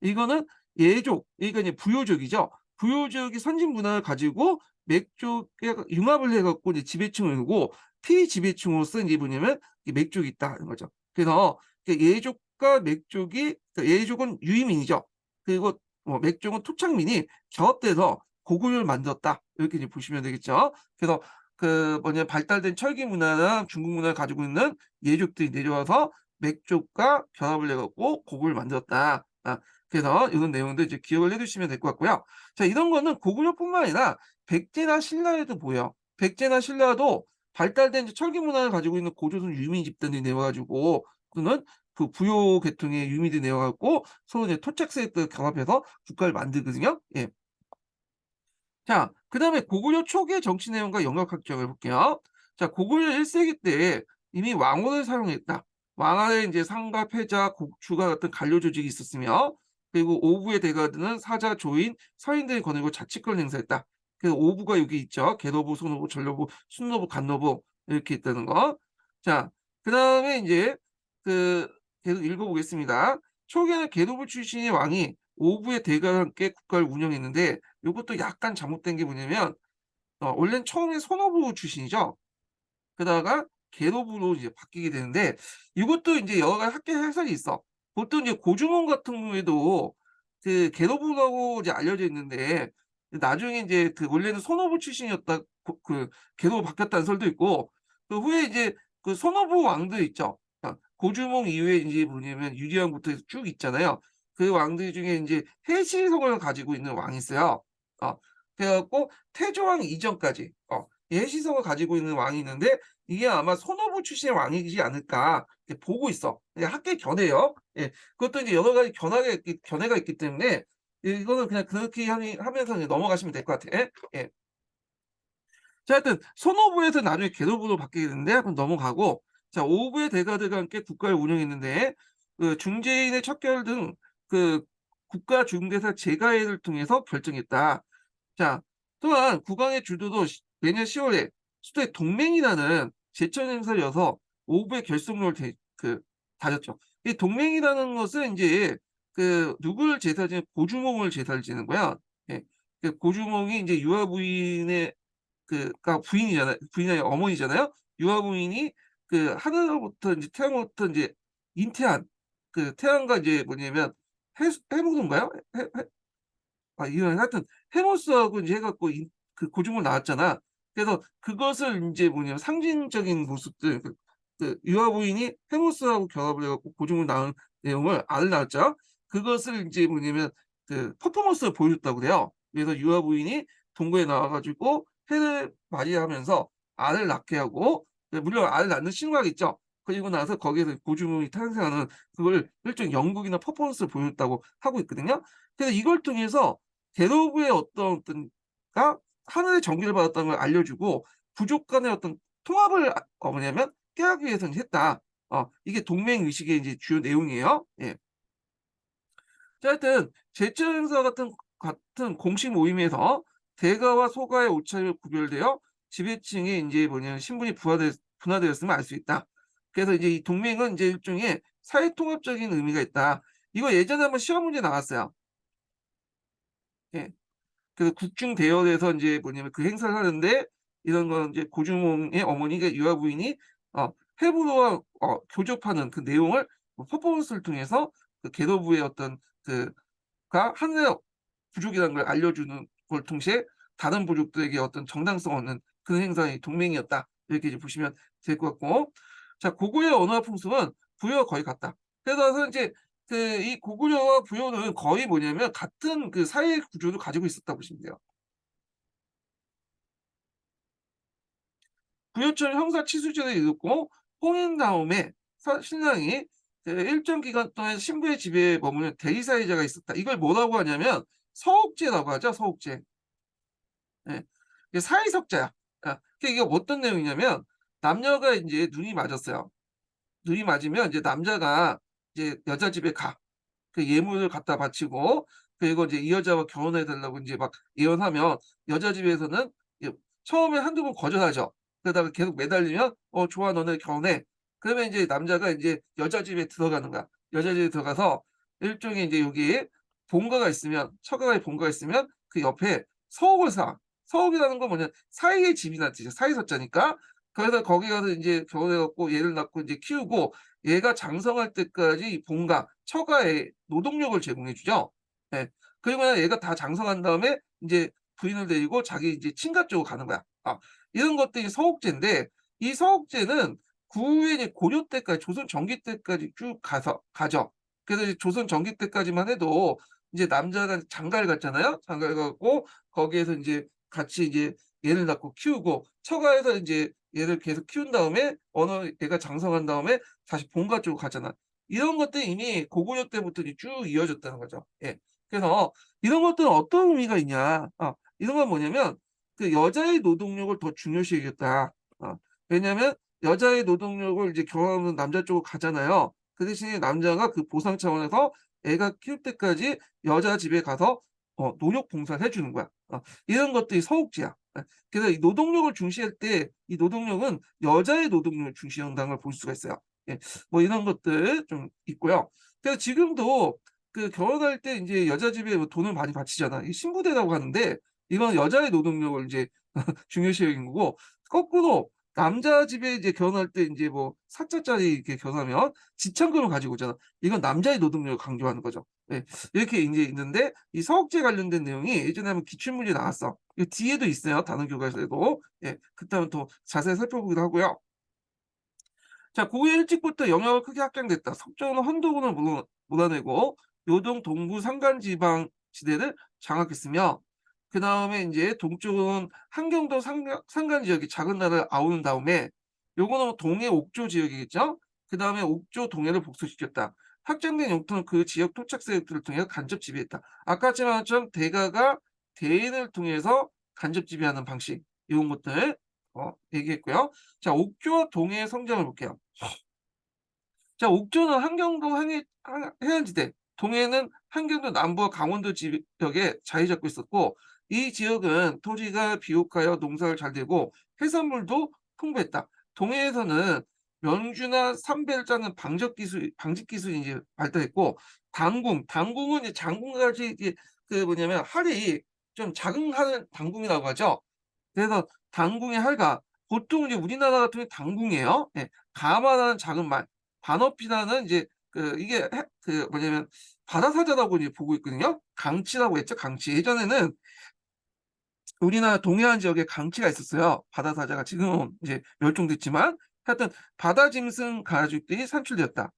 이거는 예족 그러니까 이제 부요족이죠. 부요족이 선진 문화를 가지고 맥족에 융합을 해 갖고 이제 지배층을 이루고 피지배층으로서 인제 뭐냐면 이 맥족이 있다는 거죠. 그래서 예족과 맥족이 그러니까 예족은 유이민이죠. 그리고 맥족은 토착민이 결합돼서 고구려를 만들었다. 이렇게 이제 보시면 되겠죠. 그래서 그 뭐냐 발달된 철기 문화나 중국 문화를 가지고 있는 예족들이 내려와서 맥족과 결합을 해 갖고 고구려를 만들었다. 그래서 이런 내용들 이제 기억을 해 두시면 될 것 같고요. 자 이런 거는 고구려뿐만 아니라 백제나 신라에도 보여요. 백제나 신라도 발달된 이제 철기 문화를 가지고 있는 고조선 유민 집단들이 내와 가지고 또는 그 부요 계통의 유민들이 내와 갖고 서로 이제 토착 세력들 결합해서 국가를 만들거든요. 예. 자 그다음에 고구려 초기의 정치 내용과 영역 확장을 볼게요. 자 고구려 1 세기 때 이미 왕호를 사용했다. 왕 아래 인제 상가, 패자, 곡추가 같은 관료 조직이 있었으며 그리고 오부의 대가들은 사자, 조인, 서인들이 거느리고 자치권을 행사했다. 그래서 오부가 여기 있죠. 계노부, 소노부, 전노부, 순노부, 간노부 이렇게 있다는 거. 자 그다음에 인제 그 계속 읽어 보겠습니다. 초기에는 계노부 출신의 왕이 오부의 대가와 함께 국가를 운영했는데 요것도 약간 잘못된 게 뭐냐면 원래는 처음에 선호부 출신이죠. 그러다가 계로부로 이제 바뀌게 되는데 이것도 인제 여러 가지 학계 해석이 있어. 보통 이제 고주몽 같은 경우에도 그 계로부라고 이제 알려져 있는데 나중에 인제 그 원래는 선호부 출신이었다 그 계로로 바뀌었다는 설도 있고 그 후에 이제 그 선호부 왕들 있죠. 고주몽 이후에 인제 뭐냐면 유리왕부터 해서 쭉 있잖아요. 그 왕들 중에 인제 해시성을 가지고 있는 왕이 있어요. 어 그래 갖고 태조왕 이전까지 이 해시성을 가지고 있는 왕이 있는데 이게 아마 손오부 출신의 왕이지 않을까 이렇게 보고 있어. 이게 학계 견해요. 예. 그것도 이제 여러 가지 견해가 있기 때문에 이거는 그냥 그렇게 하면서 이제 넘어가시면 될 것 같아. 예. 예. 자 하여튼 손오부에서 나중에 계도부로 바뀌게 되는데 한번 넘어가고 자 오부의 대가들과 함께 국가를 운영했는데 그 중재인의 척결 등 그 국가 중개사 재가회를 통해서 결정했다. 자 또한 국왕의 주도도 매년 10 월에 수도에 동맹이라는 제천 행사를 여서 오부의 결속력을 다졌죠. 이 동맹이라는 것은 인제 그 누구를 제사 지내면 고주몽을 제사를 지는 거야. 예. 그 고주몽이 인제 유아 부인의 그니까 부인이잖아요. 부인이 아니라 어머니잖아요. 유아 부인이 그 하늘로부터 인제 태양으로부터 인제 잉태한 그 태양과 이제 뭐냐면 해무든가요? 해 이런 하여튼 해모스하고 인제 해 갖고 그 고중을 낳았잖아. 그래서 그것을 인제 뭐냐면 상징적인 모습들 그 유아 부인이 해모스하고 결합을 해 갖고 고중을 낳은 내용을 아를 낳았죠. 그것을 인제 뭐냐면 그 퍼포먼스를 보여줬다고 그래요. 그래서 유아 부인이 동거에 나와 가지고 해를 맞이하면서 알을 낳게 하고 물론 알을 낳는 신화가 있죠. 그리고 나서 거기에서 고주문이 탄생하는 그걸 일종의 연극이나 퍼포먼스를 보였다고 하고 있거든요. 그래서 이걸 통해서 계로브의 어떤 하늘의 전기를 받았다는 걸 알려주고 부족 간의 어떤 통합을 뭐냐면 깨하기 위해서 했다. 이게 동맹 의식의 이제 주요 내용이에요. 예. 자 하여튼 제철 행사 같은 공식 모임에서 대가와 소가의 옷차림을 구별되어 지배층이 인제 뭐냐면 신분이 분화되었음을 알 수 있다. 그래서 이제 이 동맹은 이제 일종의 사회 통합적인 의미가 있다. 이거 예전에 한번 시험 문제 나왔어요. 예. 그 국중 대열에서 인제 뭐냐면 그 행사를 하는데 이런 건 인제 고주몽의 어머니가 유아 부인이 어 해부로와 교접하는 그 내용을 뭐 퍼포먼스를 통해서 그 계도부의 어떤 가 하나의 부족이라는 걸 알려주는 걸 동시에 다른 부족들에게 어떤 정당성 얻는 그런 행사의 동맹이었다. 이렇게 이제 보시면 될 것 같고. 자 고구려의 언어와 풍습은 부여와 거의 같다. 그래서 인제 이 고구려와 부여는 거의 뭐냐면 같은 그 사회 구조를 가지고 있었다고 보시면 돼요. 부여처는 형사 치수제를 이뤘고 혼인 다음에 신랑이 그 일정 기간 동안 신부의 집에 머무는 대리사회자가 있었다. 이걸 뭐라고 하냐면 서옥제라고 하죠, 서옥제. 예. 이게 사회석자야. 이게 어떤 내용이냐면 남녀가 인제 눈이 맞았어요. 눈이 맞으면 이제 남자가 이제 여자 집에 가. 그 예물을 갖다 바치고 그리고 이제 이 여자와 결혼해 달라고 인제 막 예언하면 여자 집에서는 이 처음에 한두 번 거절하죠. 그러다가 계속 매달리면 "어 좋아. 너네 결혼해." 그러면 인제 남자가 인제 여자 집에 들어가는 거야. 여자 집에 들어가서 일종의 인제 여기에 본가가 있으면 처가에 본가가 있으면 그 옆에 서옥을 사. 서옥이라는 건 뭐냐 사위의 집이라는 뜻이야. 사위석자니까. 그래서 거기 가서 인제 결혼해 갖고 얘를 낳고 인제 키우고 얘가 장성할 때까지 이 본가, 처가에 노동력을 제공해 주죠. 예. 그리고 난 얘가 다 장성한 다음에 인제 부인을 데리고 자기 이제 친가 쪽으로 가는 거야. 이런 것들이 서옥제인데 이 서옥제는 구후에 이제 고려 때까지 조선 전기 때까지 쭉 가죠. 그래서 이제 조선 전기 때까지만 해도 이제 남자가 장가를 갔잖아요. 장가를 가고 거기에서 인제 같이 이제 애를 낳고 키우고 처가에서 인제 얘를 계속 키운 다음에 얘가 장성한 다음에 다시 본가 쪽으로 가잖아. 이런 것들이 이미 고구려 때부터 이제 쭉 이어졌다는 거죠. 예. 그래서 이런 것들은 어떤 의미가 있냐. 이런 건 뭐냐면 그 여자의 노동력을 더 중요시 여겼다. 왜냐하면 여자의 노동력을 이제 결혼하면 남자 쪽으로 가잖아요. 그 대신에 남자가 그 보상 차원에서 애가 키울 때까지 여자 집에 가서 노력 봉사를 해 주는 거야. 이런 것들이 서옥지야. 그래서 이 노동력을 중시할 때 이 노동력은 여자의 노동력을 중시한다는 걸 볼 수가 있어요. 예. 뭐 이런 것들 좀 있고요. 그래서 지금도 그 결혼할 때 인제 여자 집에 뭐 돈을 많이 바치잖아. 이 신부대라고 하는데 이건 여자의 노동력을 인제 중요시 여긴 거고 거꾸로 남자 집에 이제 결혼할 때 인제 뭐 사자짜리 이렇게 결혼하면 지참금을 가지고 오잖아. 이건 남자의 노동력을 강조하는 거죠. 예. 이렇게 인제 있는데 이 서옥제 관련된 내용이 예전에 한번 기출문제 나왔어. 이거 뒤에도 있어요, 다른 교과서에도. 예. 그때 한번 더 자세히 살펴보기로 하고요. 자 고구려 일찍부터 영역을 크게 확장됐다. 석조는 헌도군을 몰아내고 요동 동부 산간 지대를 장악했으며 그다음에 인제 동쪽은 한경도 산간 지역이 작은 나라를 아우른 다음에 요거는 뭐 동해 옥조 지역이겠죠. 그다음에 옥조 동해를 복수시켰다. 확장된 영토는 그 지역 토착 세력들을 통해서 간접 지배했다. 아까 말한 것처럼 대가가 대인을 통해서 간접 지배하는 방식 요런 것들 얘기했고요. 자 옥조와 동해의 성장을 볼게요. 자 옥조는 한경도 해안지대, 동해는 한경도 남부와 강원도 지역에 자리 잡고 있었고 이 지역은 토지가 비옥하여 농사가 잘 되고 해산물도 풍부했다. 동해에서는 명주나 삼배를 짜는 방직 기술이 이제 발달했고 당궁은 이제 장궁같이 이게 그 뭐냐면 활이 좀 작은 활을 당궁이라고 하죠. 그래서 당궁의 할가. 보통 이제 우리나라 같은 경우에 당궁이에요. 예. 가마라는 작은 말, 반어피라는 이제 이게 뭐냐면 바다사자라고 이제 보고 있거든요. 강치라고 했죠, 강치. 예전에는 우리나라 동해안 지역에 강치가 있었어요. 바다사자가 지금은 이제 멸종됐지만 하여튼 바다짐승 가축들이 산출되었다.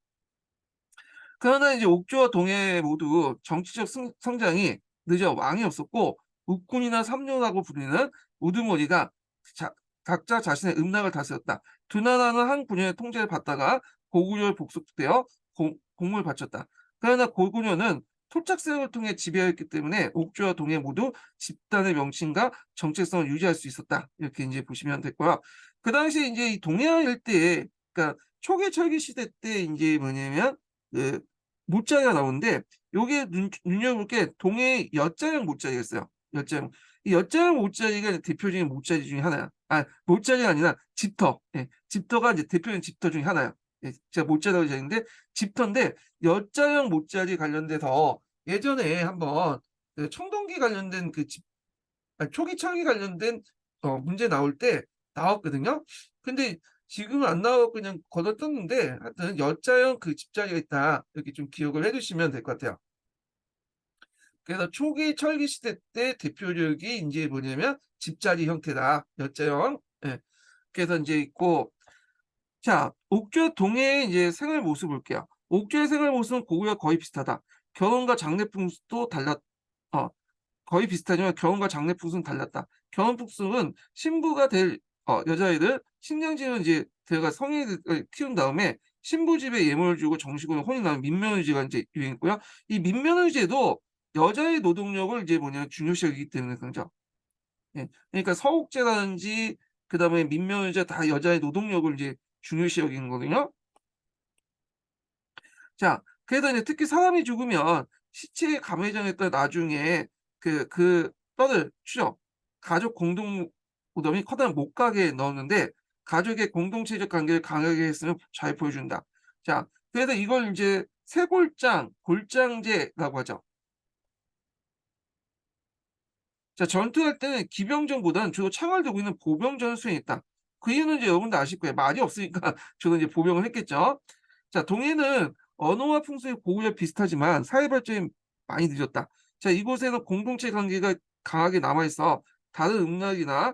그러나 이제 옥조와 동해 모두 정치적 성장이 늦어 왕이 없었고 uk군이나 삼류라고 불리는 우두머리가 자 각자 자신의 음락을 다스렸다. 두 나라는 한 군주의 통제를 받다가 고구려에 복속되어 공을 바쳤다. 그러나 고구려는 토착세력을 통해 지배하였기 때문에 옥조와 동해 모두 집단의 명칭과 정체성을 유지할 수 있었다. 이렇게 이제 보시면 됐고요. 그 당시에 이제 이 동해안 일대에, 그러니까 초기 철기 시대 때 이제 뭐냐면 그 모자가 나오는데, 요게 눈여볼 게 동해 엿자형 모자리가 있어요. 엿자형. 이 엿자형 모자리가 대표적인 모자리 중에 하나야. 아, 모자리가 아니라 집터. 예, 집터가 이제 대표적인 집터 중에 하나야. 예, 제가 모자라고 했는데 집터인데, 엿자형 모자리 관련돼서 예전에 한번 그 청동기 관련된 초기 철기 관련된 문제 나올 때 나왔거든요. 근데 지금은 안 나오고 그냥 걷어떴는데, 하여튼 엿자형 그 집자리가 있다. 이렇게 좀 기억을 해두시면 될 것 같아요. 그래서 초기 철기 시대 때 대표적이 이제 뭐냐면 집자리 형태다. 엿자형. 예. 그래서 이제 있고, 자, 옥조 동해의 이제 생활 모습 볼게요. 옥조의 생활 모습은 고구려 거의 비슷하다. 결혼과 장례 풍습도 어, 거의 비슷하지만 결혼과 장례 풍습은 달랐다. 결혼 풍습은 신부가 될 여자애를 신령지는 이제 들어가 성인을 키운 다음에 신부 집에 예물을 주고 정식으로 혼이 나면 민면유제가 이제 유행했고요. 이 민면유제도 여자의 노동력을 이제 중요시 여기기 때문에 그죠. 예. 그러니까 서옥제라든지 그다음에 민면유제 다 여자의 노동력을 이제 중요시 여기는 거거든요. 자, 그래서 이제 특히 사람이 죽으면 시체에 감회장했다 나중에 뼈를 추적, 가족 공동 무덤이 커다란 목각에 넣었는데 가족의 공동체적 관계를 강하게 했으면 잘 보여준다. 자, 그래서 이걸 이제 쇄골장, 골장제라고 하죠. 자, 전투할 때는 기병전보다는 주로 창을 들고 있는 보병전을 수행했다. 그 이유는 이제 여러분도 아실 거예요. 말이 없으니까 주로 이제 보병을 했겠죠. 자, 동해는 언어와 풍습이 고구려 비슷하지만 사회 발전이 많이 늦었다. 자, 이곳에는 공동체 관계가 강하게 남아있어 다른 음락이나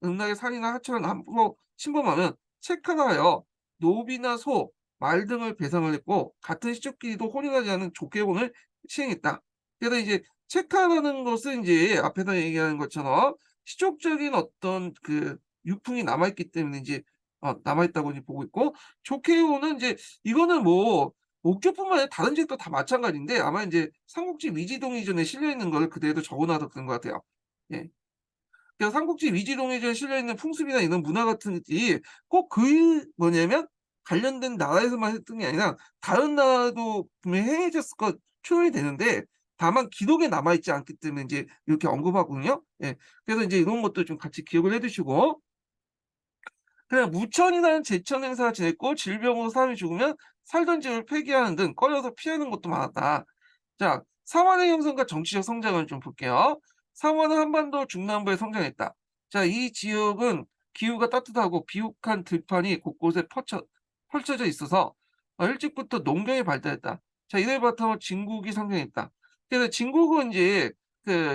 음락의 산이나 하천을 함부로 침범하면 체크하여 노비나 소, 말 등을 배상을 했고 같은 시족끼리도 혼인하지 않은 족개혼을 시행했다. 그래서 이제 체카라는 것은 이제 앞에서 얘기한 것처럼 시족적인 어떤 유풍이 남아있기 때문에 이제 남아있다고 이제 보고 있고, 조케이오는 이제 이거는 뭐 옥조뿐만 아니라 다른 지역도 다 마찬가지인데 아마 이제 삼국지 위지동의전에 실려 있는 걸 그대로 적어놔서 그런 것 같아요. 예. 그래서 삼국지 위지동의전에 실려 있는 풍습이나 이런 문화 같은 것들이 꼭 뭐냐면 관련된 나라에서만 했던 게 아니라 다른 나라도 분명히 행해졌을 것 추론이 되는데, 다만 기록에 남아있지 않기 때문에 이제 이렇게 언급하거든요. 예. 그래서 이제 이런 것도 좀 같이 기억을 해두시고, 그냥 무천이라는 제천 행사가 지냈고 질병으로 사람이 죽으면 살던 집을 폐기하는 등 꺼려서 피하는 것도 많았다. 자, 사환의 형성과 정치적 성장을 좀 볼게요. 사환은 한반도 중남부에 성장했다. 자, 이 지역은 기후가 따뜻하고 비옥한 들판이 곳곳에 펼쳐져 있어서 일찍부터 농경이 발달했다. 자, 이를 바탕으로 진국이 성장했다. 그래서 진국은 이제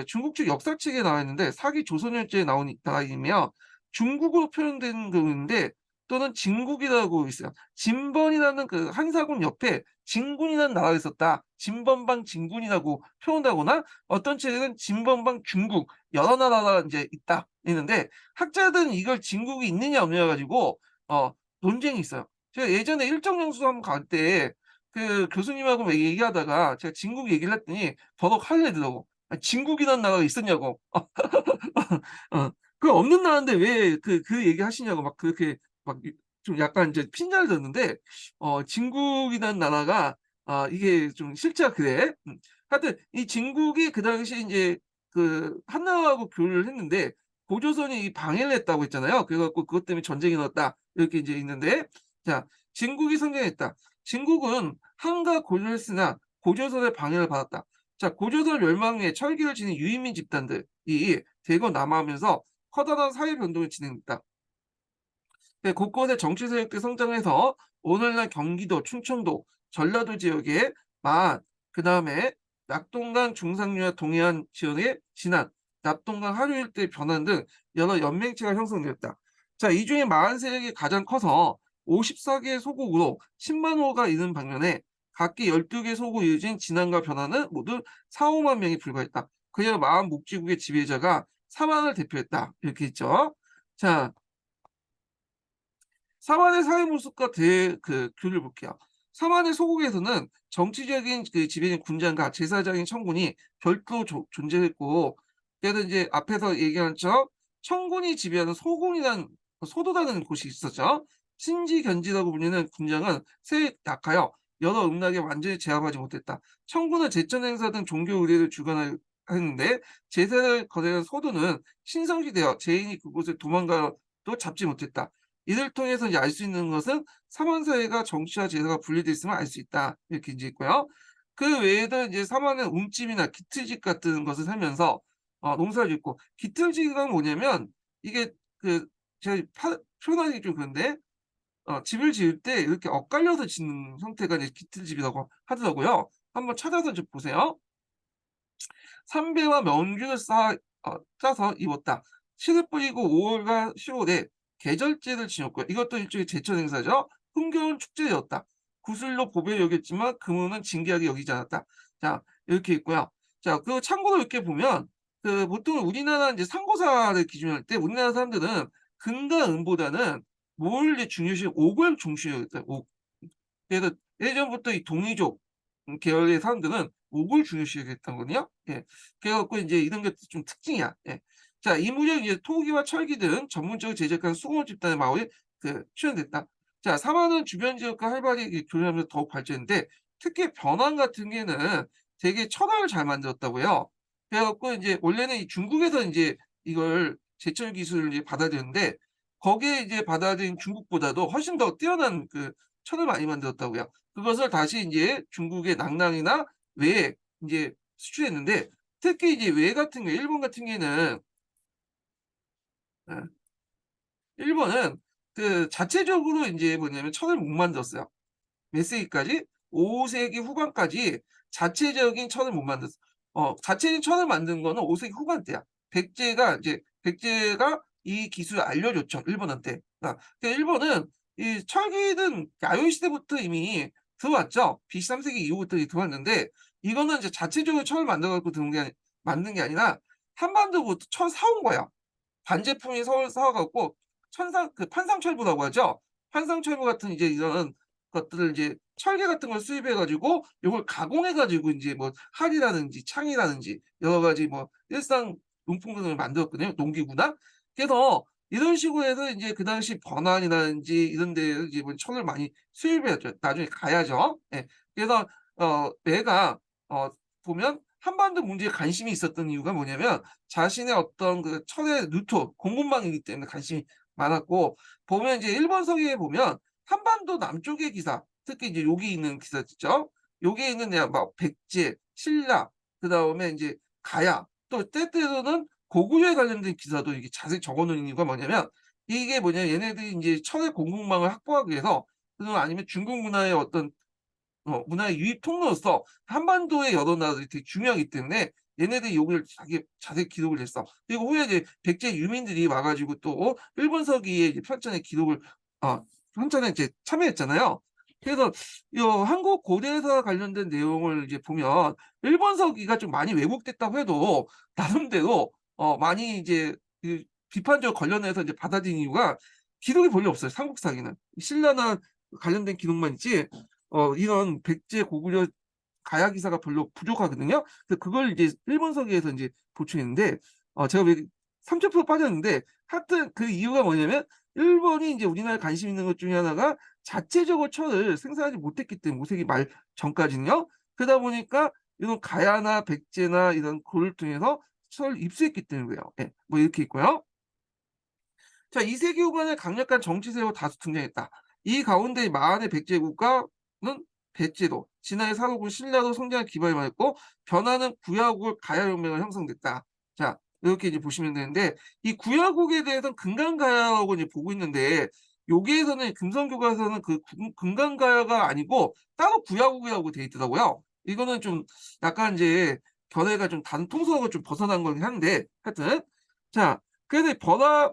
중국적 역사책에 나와 있는데 사기 조선일지에 나온 나라이며 중국으로 표현된 경우인데, 또는 진국이라고 있어요. 진번이라는 한사군 옆에 진군이라는 나라가 있었다. 진번방 진군이라고 표현하거나 어떤 책에는 진번방 중국 여러 나라가 이제 있다 있는데, 학자들은 이걸 진국이 있느냐 없느냐 가지고 논쟁이 있어요. 제가 예전에 일정 영수 한번 갈 때 교수님하고 막 얘기하다가 제가 진국 얘기를 했더니 버럭 화내더라고. 아, 진국이라는 나라가 있었냐고. 어, 그 없는 나라인데 왜 얘기 하시냐고 막 그렇게 막 좀 약간 이제 핀잔을 줬는데, 진국이라는 나라가 이게 좀 실제가 그래. 하여튼 이 진국이 그 당시 이제 한나라하고 교류를 했는데 고조선이 이 방해를 했다고 했잖아요. 그래갖고 그것 때문에 전쟁이 났다 이렇게 이제 있는데, 자, 진국이 성장했다. 진국은 한가 고조를 했으나 고조선의 방해를 받았다. 자, 고조선 멸망에 철기를 지닌 유인민 집단들이 대거 남하하면서 커다란 사회 변동이 진행됐다. 네, 곳곳에 정치 세력들이 성장해서 오늘날 경기도, 충청도, 전라도 지역에 만, 그다음에 낙동강 중상류와 동해안 지역의 진안, 낙동강 하류 일대 변환 등 여러 연맹체가 형성되었다. 자, 이 중에 마한 세력이 가장 커서 54개 소국으로 10만 호가 이르는 방면에 각기 12개 소국 이어진 진안과 변환은 모두 4, 5만 명이 불과했다. 그녀 마한 목지국의 지배자가 사만을 대표했다. 이렇게 있죠. 자, 사만의 사회 모습과 규를 볼게요. 사만의 소국에서는 정치적인 그 지배인 군장과 제사장인 청군이 별도 존재했고, 그래서 이제 앞에서 얘기한 것처럼 청군이 지배하는 소도라는 곳이 있었죠. 신지견지라고 불리는 군장은 세에 약하여 여러 음락에 완전히 제압하지 못했다. 청군은 제천 행사 등 종교 의례를 주관하였는데 제사를 거래한 소도는 신성시되어 죄인이 그곳에 도망가도 잡지 못했다. 이를 통해서 이제 알 수 있는 것은 삼원사회가 정치와 제도가 분리되어 있음을 알 수 있다. 이렇게 이제 있고요. 그 외에도 이제 삼원은 움집이나 기틀집 같은 것을 살면서 농사를 짓고, 기틀집은 뭐냐면 이게 그 제가 표현하기 좀 그런데 집을 지을 때 이렇게 엇갈려서 짓는 형태가 이제 기틀집이라고 하더라고요. 한번 찾아서 좀 보세요. 삼배와 명주를 짜서 입었다. 실을 뿌리고 5월과 10월에 계절제를 지녔고요. 이것도 일종의 제천 행사죠. 흥겨운 축제였다. 구슬로 보배를 여겼지만 금은은 진귀하게 여기지 않았다. 자, 이렇게 있고요. 자, 그 참고로 이렇게 보면 그 보통 우리나라 이제 상고사를 기준으로 할 때 우리나라 사람들은 금과 은보다는 뭘 이제 중요시 옥을 중시했어요. 옥. 그래서 예전부터 이 동이족 계열의 사람들은 옥을 중요시 여겼거든요. 예. 그래 갖고 이제 이런 게 좀 특징이야. 예. 자, 이 무렵 이제 토기와 철기 등 전문적으로 제작한 수공업 집단의 마을이 출현됐다. 자, 사만은 주변 지역과 활발히 교류하면서 더욱 발전했는데, 특히 변환 같은 게는 되게 철학을 잘 만들었다고요. 그래 갖고 이제 원래는 이 중국에서 이제 이걸 제철 기술을 이제 받아들였는데, 거기에 이제 받아들인 중국보다도 훨씬 더 뛰어난 그 철을 많이 만들었다고요. 그것을 다시 이제 중국의 낭랑이나 외에 이제 수출했는데, 특히 이제 외 같은 게 일본 같은 경우에는 예, 일본은 그 자체적으로 이제 뭐냐면 철을 못 만들었어요. 몇 세기까지? 5 세기 후반까지 자체적인 천을 못 만들었어. 자체적인 천을 만든 거는 5 세기 후반 때야. 백제가 이 기술을 알려줬죠, 일본한테. 그러니까 일본은 이 철기는 야요이 시대부터 이미 들어왔죠. BC 3세기 이후부터 들어왔는데, 이거는 이제 자체적으로 철을 만들어 갖고 만든 게 아니라 한반도부터 철 사온 거야. 반제품이 서울 사와 갖고 판상철부라고 하죠. 판상철부 같은 이제 이런 것들을 이제 철계 같은 걸 수입해 가지고 요걸 가공해 가지고 인제 뭐 활이라든지 창이라든지 여러 가지 뭐 일상 용품 등을 만들었거든요, 농기구나. 그래서 이런 식으로 해서 인제 그 당시 번안이라든지 이런 데 이제 뭐 철을 많이 수입해야죠. 나중에 가야죠. 예. 그래서 얘가 보면 한반도 문제에 관심이 있었던 이유가 뭐냐면 자신의 어떤 그 철의 루트, 공급망이기 때문에 관심이 많았고, 보면 이제 일본 서기에 보면 한반도 남쪽의 기사, 특히 이제 여기 있는 기사 있죠. 여기에 있는 막 백제, 신라, 그다음에 이제 가야, 또 때때로는 고구려에 관련된 기사도 이게 자세히 적어 놓은 이유가 뭐냐면, 이게 뭐냐면 얘네들이 인제 철의 공급망을 확보하기 위해서, 또는 아니면 중국 문화의 어떤 문화의 유입 통로로서 한반도의 여러 나라들이 되게 중요하기 때문에 얘네들이 요걸 자세히 기록을 했어. 그리고 후에 이제 백제 유민들이 와 가지고 또 일본 서기의 이제 편찬에 기록을 어 편찬에 이제 참여했잖아요. 그래서 요 한국 고대사 관련된 내용을 이제 보면 일본 서기가 좀 많이 왜곡됐다고 해도 나름대로 많이 이제 그 비판적으로 관련해서 이제 받아들인 이유가 기록이 별로 없어요, 삼국사기는. 신라나 관련된 기록만 있지 이런 백제, 고구려 가야 기사가 별로 부족하거든요. 그래서 그걸 이제 일본 서기에서 인제 보충했는데, 제가 왜 30% 빠졌는데, 하여튼 그 이유가 뭐냐면 일본이 인제 우리나라에 관심 있는 것 중에 하나가 자체적으로 철을 생산하지 못했기 때문에 5 세기 말 전까지는요. 그러다 보니까 이런 가야나 백제나 이런 고를 통해서 철을 입수했기 때문에 그래요. 예. 뭐 이렇게 있고요. 자, 2 세기 후반에 강력한 정치 세력이 다수 등장했다. 이 가운데 마한의 백제 국가는 백제도, 진화의 사국은 신라도 성장의 기반이 마련했고, 변화는 구야국 가야연맹을 형성됐다. 자, 이렇게 이제 보시면 되는데 이 구야국에 대해서는 금강가야라고 이제 보고 있는데 여기에서는 금성교과서는 그 금강가야가 아니고 따로 구야국이라고 돼 있더라고요. 이거는 좀 약간 이제 견해가 좀 다른 통속하고 좀 벗어난 거긴 한데 하여튼 자 그래서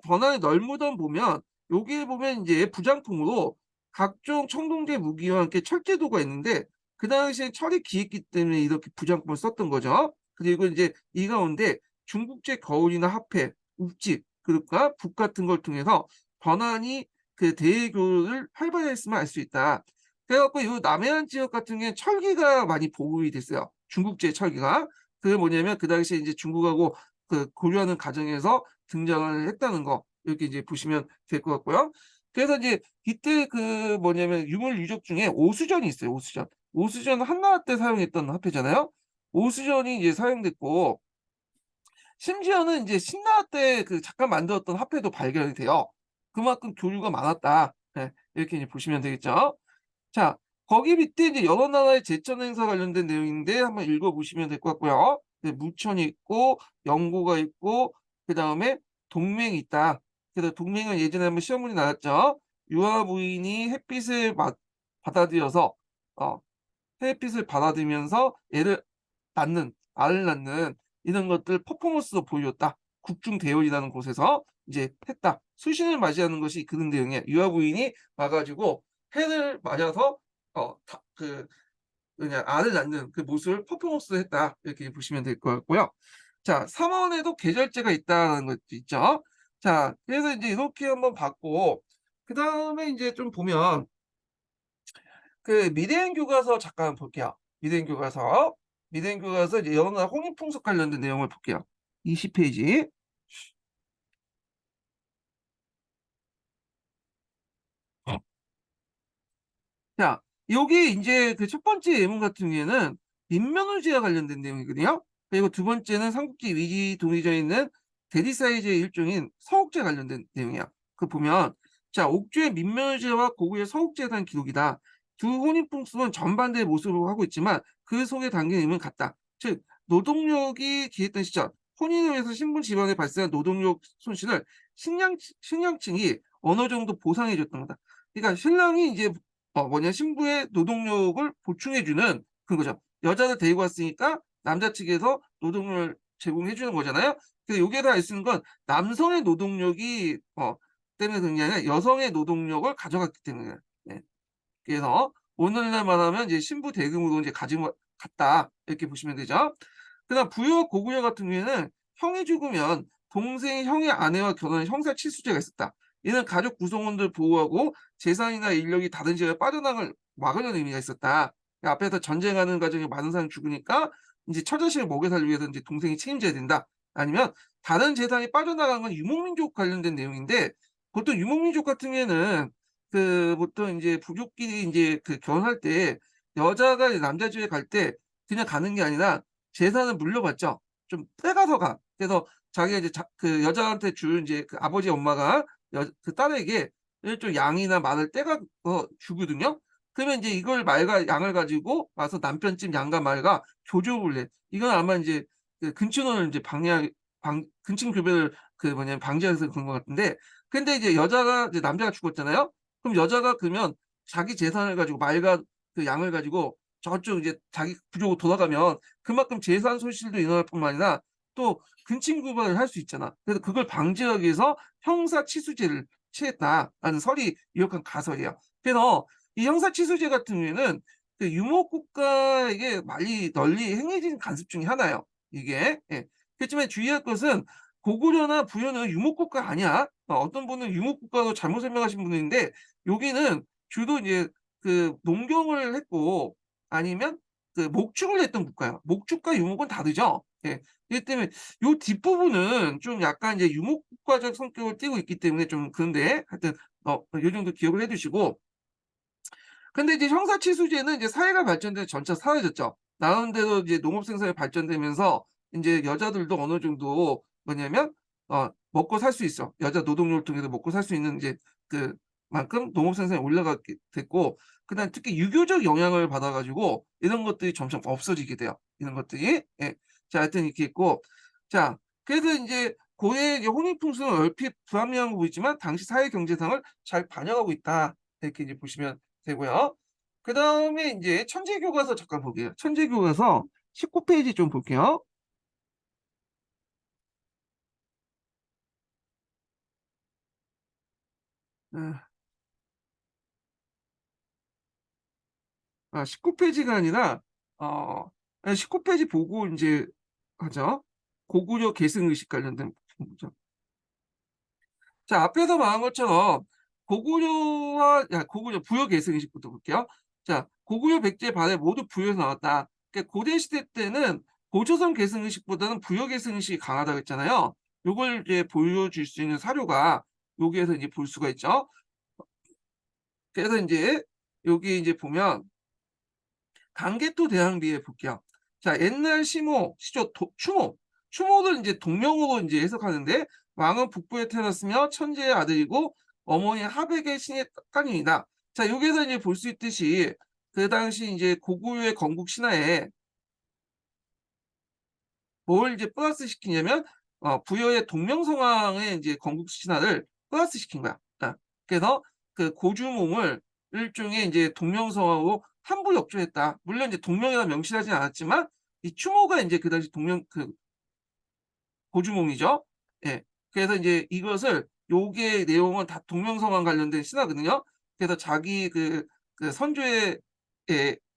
번안의 널무던 보면 여기에 보면 이제 부장품으로 각종 청동제 무기와 함께 철제도가 있는데 그 당시에 철이 귀했기 때문에 이렇게 부장품을 썼던 거죠. 그리고 이제 이 가운데 중국제 거울이나 화폐, 욱집, 그릇과 북 같은 걸 통해서 번안이 그 대외교를 활발히 했음을 알 수 있다. 그래 갖고 이 남해안 지역 같은 경우에 철기가 많이 보급이 됐어요. 중국제 철기가. 그게 뭐냐면 그 당시에 이제 중국하고 그 교류하는 과정에서 등장을 했다는 거 이렇게 이제 보시면 될 것 같고요. 그래서 이제 이때 그 뭐냐면 유물 유적 중에 오수전이 있어요. 오수전. 오수전은 한나라 때 사용했던 화폐잖아요. 오수전이 이제 사용됐고 심지어는 이제 신라 때 그 잠깐 만들었던 화폐도 발견이 돼요. 그만큼 교류가 많았다. 예, 이렇게 이제 보시면 되겠죠. 자, 거기 밑에 이제 여러 나라의 제천 행사 관련된 내용인데 한번 읽어보시면 될 것 같고요. 네, 무천이 있고 영고가 있고 그다음에 동맹이 있다. 그래서 동맹은 예전에 한번 시험 문제 나왔죠. 유아 부인이 햇빛을 받아들여서 어, 햇빛을 받아들이면서 애를 알을 낳는 이런 것들 퍼포먼스도 보여줬다. 국중대원이라는 곳에서 이제 했다. 수신을 맞이하는 것이 그런 내용이에요. 유아 부인이 와가지고 해를 맞아서 그 그냥 알을 낳는 그 모습을 퍼포먼스를 했다. 이렇게 보시면 될 것 같고요. 자, 3원에도 계절제가 있다는 것도 있죠. 자, 그래서 이제 이렇게 한번 봤고 그다음에 이제 좀 보면 그 미대행 교과서 잠깐 볼게요. 미대행 교과서. 미대행 교과서 이제 영어 홍익풍속 관련된 내용을 볼게요. 20페이지. 자, 여기 이제 그 첫 번째 예문 같은 경우에는 민면허제와 관련된 내용이거든요. 그리고 두 번째는 삼국지 위기 동의전에 있는 대리사이즈의 일종인 서옥제 관련된 내용이야. 그 보면 자, 옥주의 민면허제와 고구의 서옥제에 대한 기록이다. 두 혼인풍습은 정반대의 모습으로 하고 있지만 그 속에 담긴 의미는 같다. 즉 노동력이 기했던 시절 혼인을 위해서 신분 지방에 발생한 노동력 손실을 신령층이 어느 정도 보상해 줬던 거다. 그러니까 신랑이 이제 뭐냐 신부의 노동력을 보충해 주는 그런 거죠. 여자를 데리고 왔으니까 남자 측에서 노동을 제공해 주는 거잖아요. 근데 여기에서 알 수 있는 건 남성의 노동력이 때문에 그런 게 아니라 여성의 노동력을 가져갔기 때문이에요. 네. 그래서 오늘날 말하면 이제 신부 대금으로 이제 가지고 갔다 이렇게 보시면 되죠. 그다음 부유와 고구려 같은 경우에는 형이 죽으면 동생이 형의 아내와 결혼한 형사 칠수제가 있었다. 이는 가족 구성원들 보호하고 재산이나 인력이 다른 지역에 빠져나갈 막으려는 의미가 있었다. 앞에서 전쟁하는 과정에 많은 사람이 죽으니까 이제 처자식을 먹여 살리기 위해서 이제 동생이 책임져야 된다. 아니면 다른 재산이 빠져나간 건 유목민족 관련된 내용인데 보통 유목민족 같은 경우에는 그 보통 이제 부족끼리 이제 그 결혼할 때 여자가 남자 집에 갈 때 그냥 가는 게 아니라 재산을 물려받죠. 좀 떼가서 가. 그래서 자기가 이제 그 여자한테 줄 이제 그 아버지 엄마가 그 딸에게 일종 양이나 말을 떼가서 주거든요. 그러면 이제 이걸 말과 양을 가지고 와서 남편집 양과 말과 교조를 해. 이건 아마 이제 그 근친혼을 이제 근친 교배를 그 뭐냐면 방지하기 위해서 그런 것 같은데 근데 이제 여자가 이제 남자가 죽었잖아요. 그럼 여자가 그러면 자기 재산을 가지고 말과 그 양을 가지고 저쪽 이제 자기 부족으로 돌아가면 그만큼 재산 손실도 일어날 뿐만 아니라 또 근친구박을 할 수 있잖아. 그래서 그걸 방지하기 위해서 형사치수제를 취했다라는 설이 유력한 가설이에요. 그래서 이 형사치수제 같은 경우에는 그 유목국가에게 많이 널리 행해진 관습 중에 하나예요. 이게. 예. 그렇지만 주의할 것은 고구려나 부여는 유목국가 아니야. 어떤 분은 유목국가로 잘못 설명하신 분인데 여기는 주로 이제 그 농경을 했고 아니면 그 목축을 했던 국가예요. 목축과 유목은 다르죠. 예. 그렇기 때문에 요 뒷부분은 좀 약간 이제 유목국가적 성격을 띠고 있기 때문에 좀 그런데 하여튼 요 정도 기억을 해 두시고 근데 이제 형사치수제는 이제 사회가 발전돼서 점차 사라졌죠. 나름대로 이제 농업 생산이 발전되면서 인제 여자들도 어느 정도 뭐냐면 먹고 살 수 있어. 여자 노동력을 통해서 먹고 살 수 있는 이제 그만큼 농업 생산이 올라가게 됐고 그다음에 특히 유교적 영향을 받아 가지고 이런 것들이 점점 없어지게 돼요. 이런 것들이. 예. 자 하여튼 이렇게 있고 자 그래서 이제 고대의 이제 혼인풍俗얼핏 불합리한 거 보이지만 당시 사회 경제상을 잘 반영하고 있다. 이렇게 이제 보시면 되고요. 그다음에 인제 천재교과서 잠깐 볼게요. 천재교과서 19 페이지 좀 볼게요. 아 19 페이지가 아니라 어 19 페이지 보고 인제 하죠. 고구려 계승의식 관련된 부분이죠. 자, 앞에서 말한 것처럼 고구려 부여 계승의식부터 볼게요. 자, 고구려 백제 발해 모두 부여에서 나왔다. 그러니까 고대 시대 때는 고조선 계승의식보다는 부여 계승의식이 강하다고 했잖아요. 요걸 이제 보여줄 수 있는 사료가 여기에서 이제 볼 수가 있죠. 그래서 인제 여기 이제 보면 강개토 대항비에 볼게요. 자, 옛날 시모, 시조, 추모. 추모를 이제 동명으로 이제 해석하는데 왕은 북부에 태어났으며 천재의 아들이고 어머니 하백의 신의 따님이다. 자, 여기서 이제 볼 수 있듯이 그 당시 이제 고구려의 건국 신화에 뭘 이제 플러스 시키냐면 부여의 동명성왕의 이제 건국 신화를 플러스 시킨 거야. 그래서 그 고주몽을 일종의 이제 동명성왕으로 함부 역조했다. 물론 이제 동명이라 명시하진 않았지만 이 추모가 이제 그 당시 고주몽이죠. 예. 그래서 인제 이것을 요게 내용은 다 동명성왕 관련된 신화거든요. 그래서 자기 선조의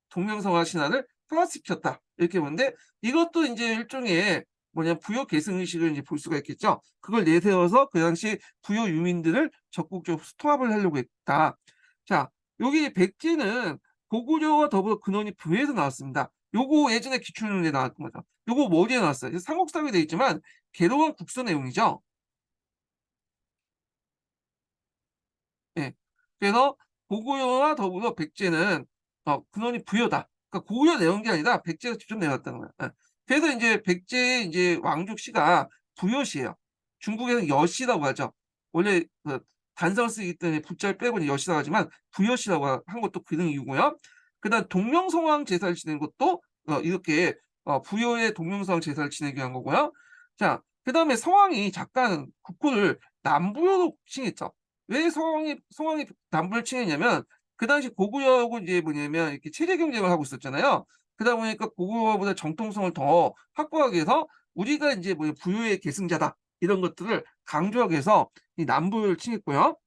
동명성왕 신화를 통합시켰다. 이렇게 보는데 이것도 인제 일종의 부여 계승 의식을 인제 볼 수가 있겠죠. 그걸 내세워서 그 당시 부여 유민들을 적극적으로 통합을 하려고 했다. 자, 여기 백제는 고구려와 더불어 근원이 부여에서 나왔습니다. 요거 예전에 기출문제에 나왔던 거죠. 요거 뭐 어디에 나왔어요? 삼국사에 되어 있지만 계로원 국서 내용이죠. 예. 그래서 고구려와 더불어 백제는 근원이 부여다. 그러니까 고구려 내온 게 아니라 백제가 직접 내놨다는 거야. 예. 그래서 인제 백제의 인제 왕족시가 부여시예요. 중국에서는 여시라고 하죠. 원래 단성을 쓰기 때문에 부자를 빼고 이제 여시라고 하지만 부여시라고 한 것도 그런 이유고요. 그다음 동명성왕 제사를 지내는 것도 이렇게 부여의 동명성왕 제사를 지내게 한 거고요. 자, 그다음에 성왕이 잠깐 국호를 남부여로 칭했죠. 왜 성왕이 남부를 칭했냐면 그 당시 고구려하고 이제 뭐냐면 이렇게 체제 경쟁을 하고 있었잖아요. 그러다 보니까 고구려보다 정통성을 더 확보하기 위해서 우리가 인제 부유의 계승자다 이런 것들을 강조하기 위해서 이 남부를 칭했고요.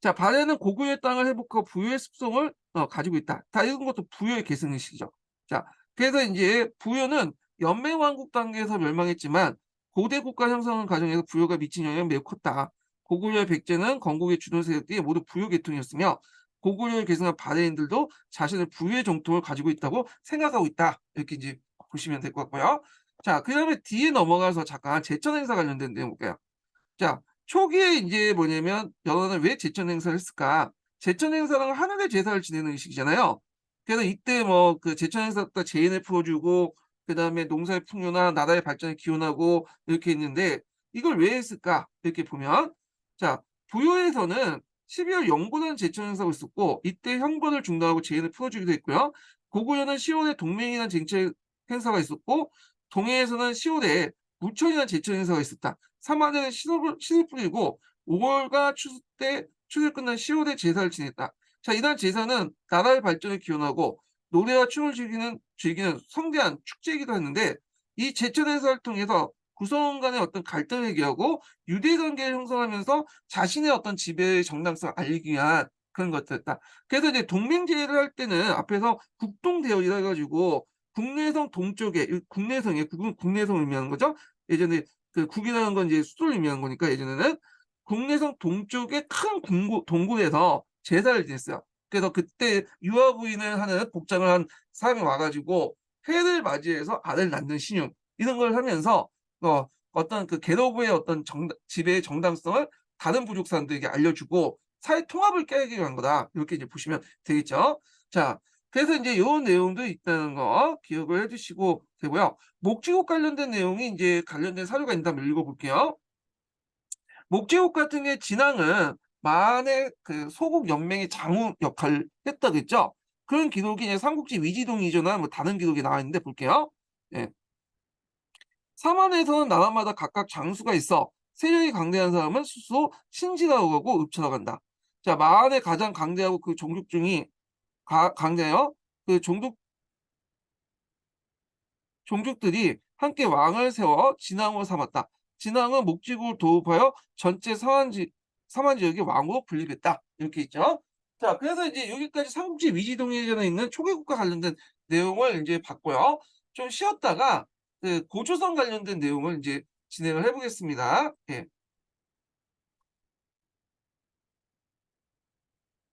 자, 발해는 고구려의 땅을 회복하고 부유의 습성을 가지고 있다. 다 이런 것도 부유의 계승의식이죠. 자, 그래서 인제 부유는 연맹왕국 단계에서 멸망했지만 고대 국가 형성 과정에서 부유가 미친 영향이 매우 컸다. 고구려의 백제는 건국의 주도 세력들이 모두 부유 계통이었으며 고구려를 계승한 발해인들도 자신의 부유의 정통을 가지고 있다고 생각하고 있다. 이렇게 인제 보시면 될 것 같고요. 자, 그다음에 뒤에 넘어가서 잠깐 제천 행사 관련된 내용 볼게요. 자, 초기에 인제 연호는 왜 제천 행사를 했을까? 제천 행사는 하늘의 제사를 지내는 의식이잖아요. 그래서 이때 제천 행사 때 제인을 풀어 주고 그다음에 농사의 풍요나 나라의 발전을 기원하고 이렇게 했는데 이걸 왜 했을까? 이렇게 보면 자, 부여에서는 12월 영보라는 제천 행사가 있었고 이때 형벌을 중단하고 제인을 풀어 주기도 했고요. 고구려는 10월에 동맹이라는 쟁취 행사가 있었고 동해에서는 10월에 무천이라는 제천 행사가 있었다. 3월에는 신을 뿌리고 5월과 추수 때 추수를 끝난 10월에 제사를 지냈다. 자, 이날 제사는 나라의 발전을 기원하고 노래와 춤을 즐기는 성대한 축제이기도 했는데 이 제천 행사를 통해서 구성 간의 어떤 갈등을 해결하고 유대 관계를 형성하면서 자신의 어떤 지배의 정당성을 알리기 위한 그런 것들이었다. 그래서 이제 동맹제의를 할 때는 앞에서 국동대열이라 해 가지고 국내성 동쪽에 이 국내성이에요. 국은 국내성을 의미하는 거죠. 예전에 국이라는 건 이제 수도를 의미하는 거니까 예전에는 국내성 동쪽의 큰 동굴에서 제사를 지냈어요. 그래서 그때 유아 부인을 하는 복장을 한 사람이 와 가지고 해를 맞이해서 알을 낳는 신용 이런 걸 하면서 어떤 계로부의 어떤 지배의 정당성을 다른 부족 사람들에게 알려주고 사회 통합을 깨기 위한 거다. 이렇게 이제 보시면 되겠죠. 자, 그래서 인제 요런 내용도 있다는 거 기억을 해 두시고 되고요. 목지국 관련된 내용이 인제 관련된 사료가 있는데 한번 읽어 볼게요. 목지국 같은 경우에 진앙은 만의 소국 연맹의 장우 역할을 했다 그랬죠. 그런 기록이 이제 삼국지 위지동 이전한 다른 기록이 나와 있는데 볼게요. 예. 삼안에서는 나라마다 각각 장수가 있어 세력이 강대한 사람은 스스로 신지라고 하고 읍처라고 한다. 자, 마안에 가장 강대하고 그 종족 중이 강대하여 그 종족들이 함께 왕을 세워 진왕으로 삼았다. 진왕은 목지국을 도읍하여 전체 삼한 지역의 왕으로 분립했다. 이렇게 있죠. 자, 그래서 이제 여기까지 삼국지 위지동예전에 있는 초계국과 관련된 내용을 이제 봤고요. 좀 쉬었다가 그 고조선 관련된 내용을 이제 진행을 해보겠습니다. 예.